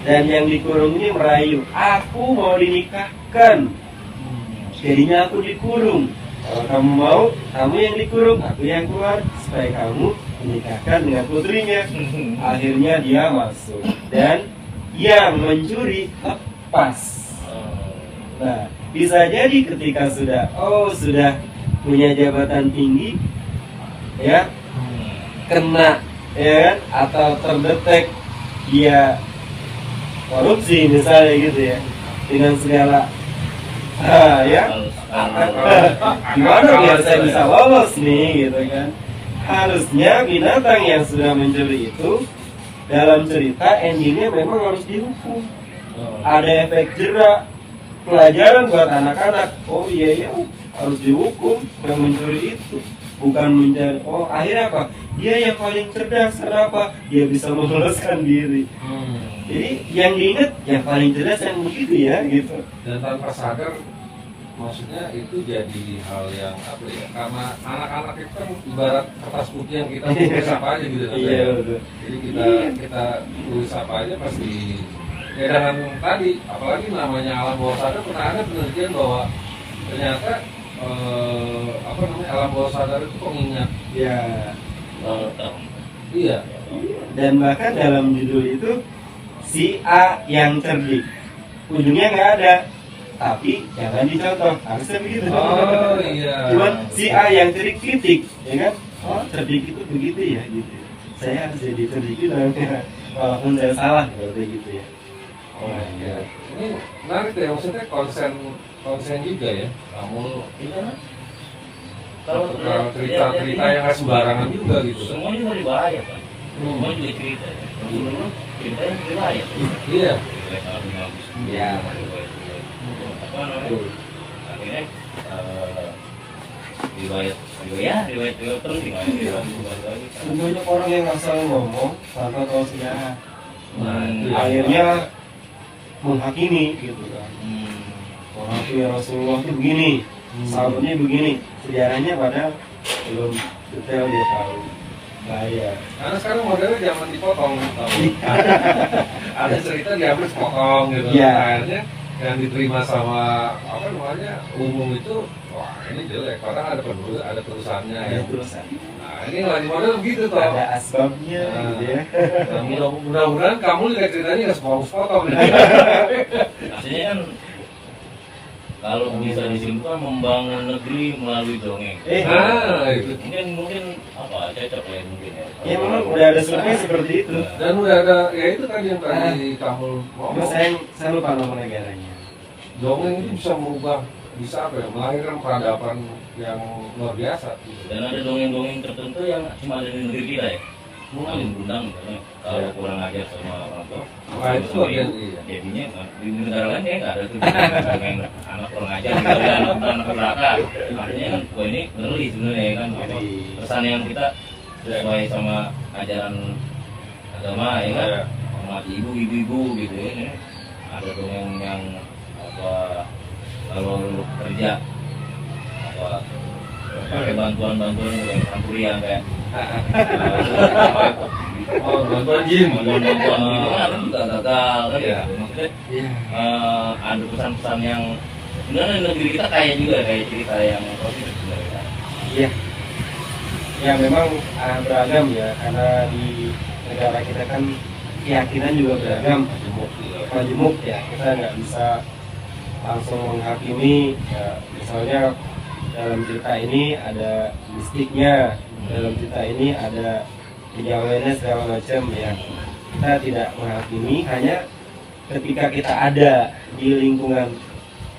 dan yang dikurung ini merayu, aku mau dinikahkan, jadinya aku dikurung. Kalau kamu mau, kamu yang dikurung, aku yang keluar, supaya kamu menikahkan dengan putrinya. Akhirnya dia masuk, dan yang mencuri lepas. Nah, bisa jadi ketika sudah punya jabatan tinggi, ya, kena, ya kan, atau terdetek dia korupsi misalnya gitu ya, dengan segala ya, gimana biar saya bisa lolos nih gitu kan. Harusnya binatang yang sudah mencuri itu dalam cerita endingnya memang harus dihukum, ada efek jerak, pelajaran buat anak-anak. Oh iya harus dihukum yang mencuri itu, bukan mencari. Oh akhirnya apa, dia yang paling cerdas, kenapa dia bisa meloloskan diri. Jadi yang diingat yang paling cerdas yang begitu ya gitu. Dan tanpa sadar, maksudnya itu jadi hal yang apa ya, karena anak-anak itu kan ibarat kertas putih yang kita tulis apa aja gitu. Iya betul. Jadi kita tulis apa aja pasti. Ya dengan tadi, apalagi namanya alam bawah sadar, pernah ada penelitian bahwa ternyata alam bawah sadar itu pengingat. Ya. Iya. Dan bahkan dalam judul itu si A yang cerdik, ujungnya nggak ada, tapi jangan dicontoh, harusnya begitu. Oh iya. Cuman si A yang cerdik kritik, ya kan? Oh cerdik itu begitu ya gitu. Saya harus jadi cerdik itu, walaupun saya salah seperti gitu ya. Oh iya. Ini menarik deh, maksudnya konsen juga ya. Kamu Kalau cerita-cerita yang nggak sembarangan juga gitu. Semuanya juga berbahaya kan. Semuanya juga cerita. Ceritanya berbahaya. Iya. Ya. Apa namanya? Akhirnya riwayat penting lah. Banyak orang yang asal ngomong tanpa tahu sejarah, Nah, akhirnya menghakimi gitu kan. Menghakimi Rasulullah itu begini, sahabatnya begini, sejarahnya padahal belum detail dia tahu. Bahaya. Karena sekarang modelnya zaman dipotong, tahu. Ada cerita diambil sepotong gitu. Iya. Akhirnya yang diterima sama apa namanya umum itu, wah ini jelek. Padahal ada perusahaannya. Ada Ya. terusan. Nah ini lagi model begitu toh. Ada asbabnya gitu ya. Nah, mudah-mudahan kamu lihat ceritanya nggak sepotong-sepotong. Artinya kan kalau bisa disimpulkan membangun negeri melalui dongeng. Nah itu. Mungkin apa cocok ya mungkin ya. Ya memang udah ada survei seperti itu. Dan udah ada ya itu tadi yang tadi kamu Cuma ngomong. saya lupa nama negaranya. Dongeng itu bisa merubah, bisa apa ya, melahirkan peradaban yang luar biasa. Dan ada dongeng-dongeng tertentu yang cuma ada di negeri kita ya. Paling Bundang misalnya kalau kurang ajar sama orang tua. Nah, itu bagian iya. Jadinya di negara lain kayak nggak ada tuh dongeng anak kurang ajar gitu ya, anak neraka. Artinya kan, wah ini ngeri sebenarnya ya kan. Apa, pesan yang kita sesuai sama ajaran agama ya kan. Sama ibu-ibu gitu ya. Ada dongeng yang apa kalau lu kerja apa pakai bantuan yang campurian kayak Oh, bantuan jin. bantuan gitu kan juga gagal kan Iya. gitu. Maksudnya ada pesan-pesan yang sebenarnya negeri kita kaya juga kayak cerita yang positif sebenarnya. Iya. Ya memang beragam ya, karena di negara kita kan keyakinan juga beragam, majemuk ya. Kita nggak bisa langsung menghakimi. Ya, misalnya dalam cerita ini ada mistiknya, dalam cerita ini ada kejawennya segala macam ya. Kita tidak menghakimi, hanya ketika kita ada di lingkungan,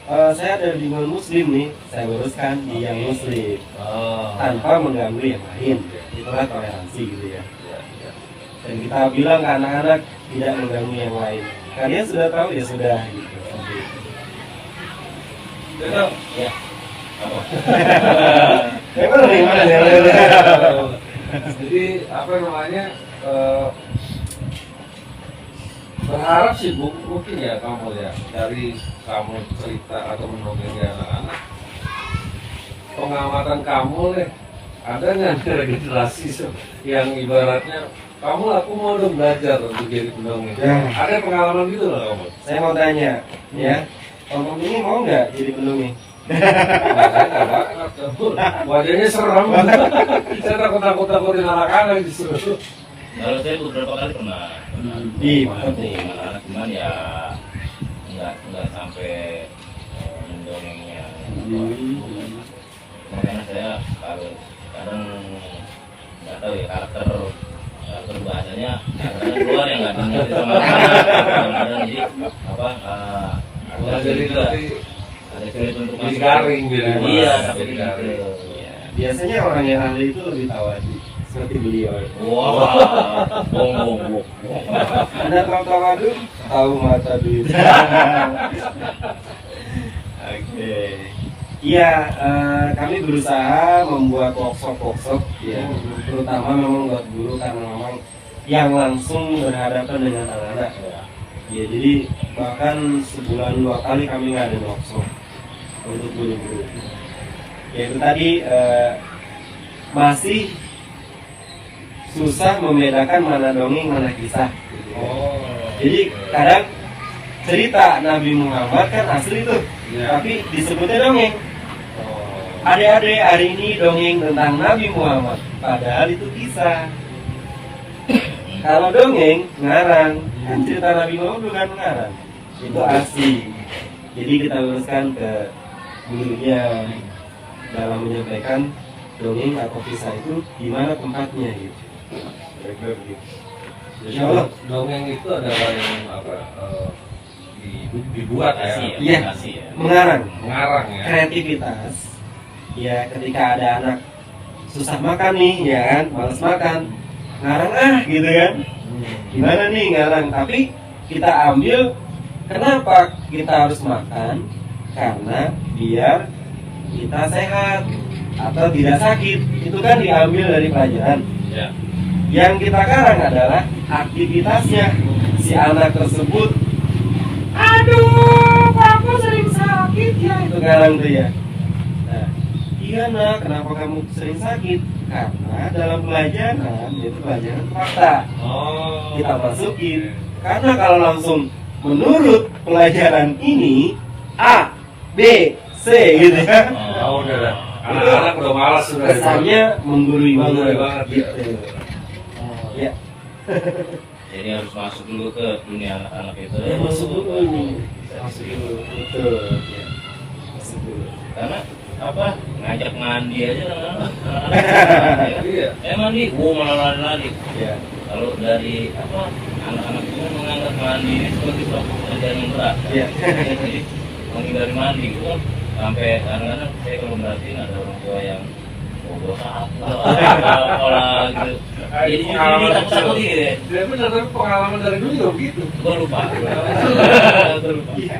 saya ada di lingkungan muslim nih, saya luruskan di yang muslim tanpa mengganggu yang lain. Itulah toleransi gitu ya. dan kita bilang ke anak-anak tidak mengganggu yang lain. Kalian sudah tahu ya sudah gitu. Betul. Ya. Apa? Memang gimana ya? Jadi apa namanya, berharap sih Bu, mungkin ya kamu ya, dari kamu cerita atau mendongeng anak-anak, pengamatan kamu nih, ada nggak generasi yang ibaratnya kamu, aku mau dong belajar untuk jadi pendongeng. Ya. Ada pengalaman gitu loh kamu? Saya mau tanya, ya, Om ini mau nggak jadi pendongeng? Wajahnya serem. Saya takut-takutin anak-anak justru. Kalau saya beberapa kali pernah. Mantap nih. Anak-anak cuman ya nggak sampai mendongengnya. Makanya saya kalau kadang nggak tahu ya karakter bahasanya kadang keluar yang nggak dimengerti sama kadang jadi apa Jadi nanti ada sulit untuk jadi garing gitu. Iya, Jadi jadi garing. gitu. Biasanya orang yang ahli itu lebih tawadu seperti beliau. Wah, bong. Anda tahu tawadu? Tahu mata duit. Oke. Iya, kami berusaha membuat workshop ya, terutama memang buat guru karena memang yang langsung berhadapan dengan anak-anak ya. Ya, jadi bahkan sebulan 2 kali kami ngadain workshop untuk guru-guru. Ya itu tadi masih susah membedakan mana dongeng mana kisah. Oh. Jadi kadang cerita Nabi Muhammad kan asli tuh, Ya. tapi disebutnya dongeng. Oh. Adik-adik hari ini dongeng tentang Nabi Muhammad, padahal itu kisah. Kalau dongeng ngarang, kan cerita Nabi Muhammad bukan ngarang, itu asli. Jadi kita luruskan ke gurunya dalam menyampaikan dongeng atau kisah itu di mana tempatnya gitu. Kira-kira begitu. Jadi Insya Allah. dongeng itu adalah yang apa, dibuat ya, Iya. Ya. Mengarang, mengarang ya. kreativitas. Ya ketika ada anak susah makan nih, ya kan, malas makan, ngarang gitu kan. Gimana nih ngarang? Tapi kita ambil, kenapa kita harus makan? Karena biar kita sehat atau tidak sakit. Itu kan diambil dari pelajaran. Ya. Yang kita karang adalah aktivitasnya. Si anak tersebut, aduh, aku sering sakit ya. Itu karang tuh ya. Nah, iya nak, kenapa kamu sering sakit? Karena dalam pelajaran, itu pelajaran fakta. Oh. Kita masukin. Karena kalau langsung menurut pelajaran ini A, B, C gitu ya. Oh, udah dah. Anak-anak udah malas sudah. Kesannya menggurui Menggurui banget, gitu. Ya. Jadi harus masuk dulu ke dunia anak-anak itu. Ya, masuk dulu ini. Masuk dulu. Betul. Ya. Masuk dulu. Karena apa? Ngajak mandi aja anak-anak. Iya. Mandi, malah lari. Ya. Kalau dari apa? Anak-anak itu menganggap mandi ini sebagai suatu pekerjaan yang berat. Ya. Jadi menghindari mandi itu kan sampai kadang-kadang saya kalau merhatiin ada orang tua yang bolos apa gitu. Jadi Pengalaman takut gitu ya. Ya benar, tapi pengalaman dari dulu juga begitu. Gue lupa.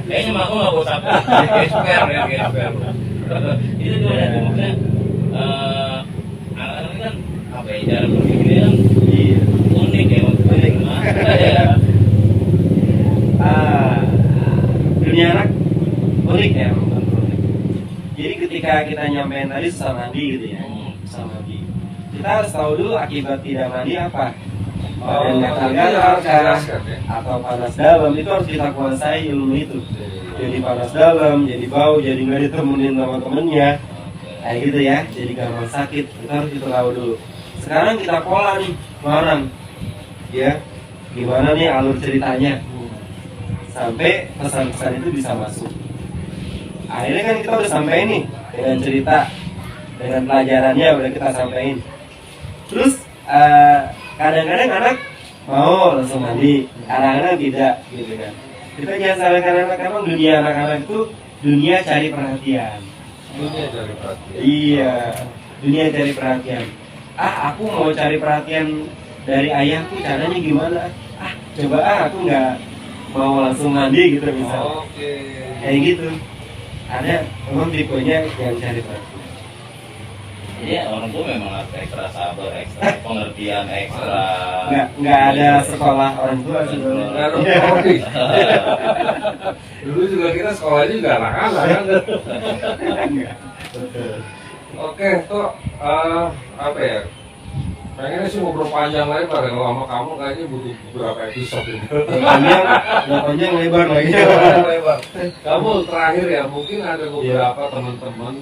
Kayaknya mah aku nggak bawa sapu. Kayak spare ya, kayak spare. Itu juga ada maksudnya. Anak-anak ini kan apa ya, cara berpikirnya kan Iya. unik ya maksudnya. Dunia anak unik ya. Jadi ketika kita nyampein tadi susah mandi gitu ya, susah mandi. Kita harus tahu dulu akibat tidak mandi apa. Badan gatal-gatal harus kah? dijelaskan ya. Atau panas dalam, itu harus kita kuasai ilmu itu. Jadi panas dalam, jadi bau, jadi nggak ditemenin sama temennya, kayak gitu ya. Jadi gampang sakit, kita harus kita tahu dulu. Sekarang kita pola nih, ngarang, ya. Gimana nih alur ceritanya? Sampai pesan-pesan itu bisa masuk. Akhirnya kan kita udah sampai nih dengan cerita, dengan pelajarannya udah kita sampaikan. Terus kadang-kadang anak mau langsung mandi, kadang-kadang tidak, gitu kan. Kita jangan salahkan anak, karena dunia anak-anak itu dunia cari perhatian. Dunia cari perhatian. Iya, dunia cari perhatian. Aku mau cari perhatian dari ayahku caranya gimana, coba aku nggak mau langsung mandi gitu misal. Oke. Kayak gitu. Ada memang tipenya yang cari perhatian. Jadi orang tua memang harus ekstra sabar, ekstra pengertian, ekstra. Nggak ada sekolah orang tua sebenarnya. Nggak ada kopi. Dulu juga kita sekolahnya juga anak-anak kan. Betul. Oke, toh apa ya? Pengennya sih ngobrol panjang lebar ya. Kalau sama kamu kayaknya butuh beberapa episode ini. Panjang lebar lagi. Panjang lebar. Kamu terakhir ya, mungkin ada beberapa teman-teman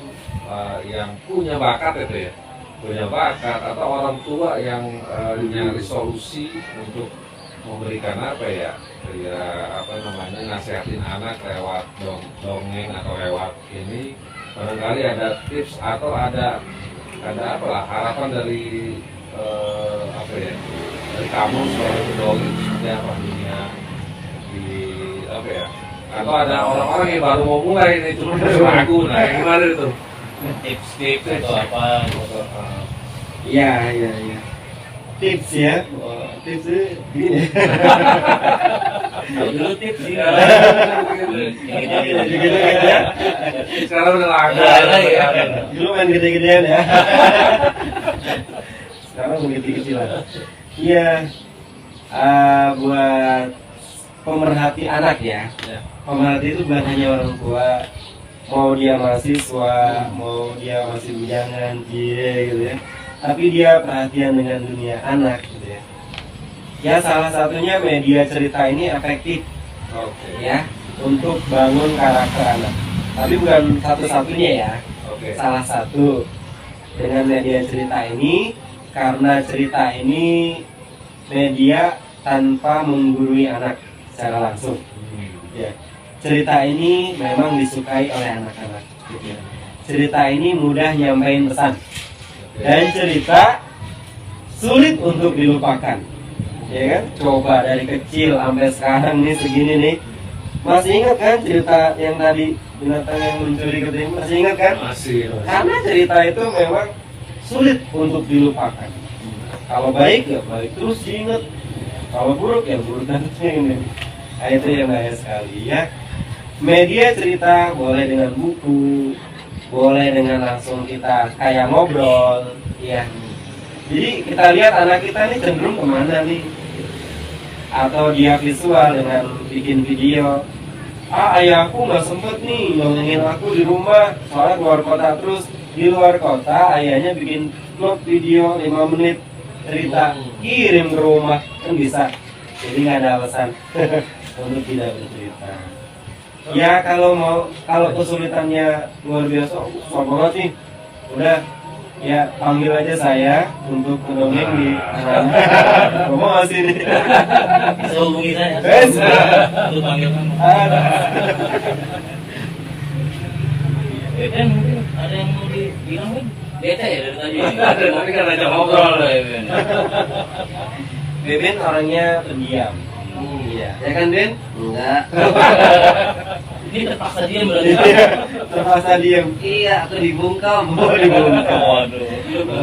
yang punya bakat itu ya, punya bakat atau orang tua yang nyari solusi untuk memberikan apa ya, apa namanya, nasihatin anak lewat dongeng atau lewat ini. Barangkali ada tips atau ada apalah harapan dari apa ya, dari kamu sebagai pendongeng seperti apa dunia di apa ya, atau ada orang-orang yang baru mau mulai ini cuma ragu, nah yang gimana itu Tips-tips atau apa gitu. Iya. Tips ya, tipsnya gini. Kalau dulu tips sih. Gitu ya. sekarang udah lagu Ya. Dulu main gede-gedean ya. Sekarang main kecil-kecilan. Iya. Buat pemerhati anak ya. Pemerhati itu bukan hanya orang tua, mau dia mahasiswa, mau dia masih bujangan, gitu ya. Tapi dia perhatian dengan dunia anak gitu ya. Ya salah satunya media cerita ini efektif ya untuk bangun karakter anak. Tapi bukan satu-satunya ya. Salah satu dengan media cerita ini, karena cerita ini media tanpa menggurui anak secara langsung. Ya. Cerita ini memang disukai oleh anak-anak. Gitu ya. Cerita ini mudah nyampein pesan. Dan cerita sulit untuk dilupakan, ya kan? Coba dari kecil sampai sekarang nih segini nih, masih ingat kan cerita yang tadi binatang yang mencuri keting? Masih ingat kan? masih Karena cerita itu memang sulit untuk dilupakan. Kalau baik ya baik terus diingat, kalau buruk ya buruk terus ini. Nah, itu yang bahaya sekali ya. Media cerita boleh dengan buku, boleh dengan langsung kita kayak ngobrol, ya. Jadi kita lihat anak kita nih cenderung kemana nih? Atau dia visual dengan bikin video. Ayahku nggak sempet nih ngomongin aku di rumah, soalnya keluar kota terus. Di luar kota ayahnya bikin vlog video 5 menit cerita, kirim ke rumah, kan bisa. Jadi nggak ada alasan untuk tidak bercerita. Ya kalau kesulitannya luar biasa, susah banget nih, udah ya panggil aja saya untuk mendongeng di ngomong masih nih. Bisa hubungi saya. Bisa. Untuk panggil kamu. Beben mungkin ada yang mau dibilang kan? Bete ya dari tadi. Tadi kan aja ngobrol. Beben orangnya pendiam. Iya, ya kan Ben? Enggak. Ini terpaksa diam berarti. Terpaksa diem. Iya, atau dibungkam. Oh, dibungkam. Waduh.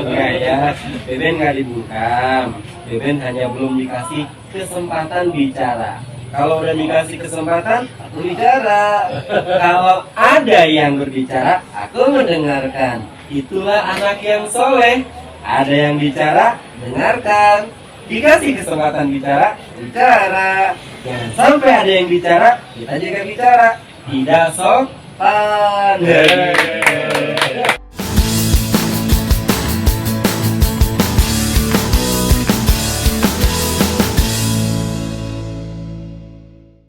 Enggak ya, Beben nggak dibungkam. Beben hanya belum dikasih kesempatan bicara. Kalau udah dikasih kesempatan, aku bicara. Kalau ada yang berbicara, aku mendengarkan. Itulah anak yang soleh. Ada yang bicara, dengarkan. Dikasih kesempatan bicara, bicara. Jangan sampai ada yang bicara, kita juga bicara. Tidak sopan.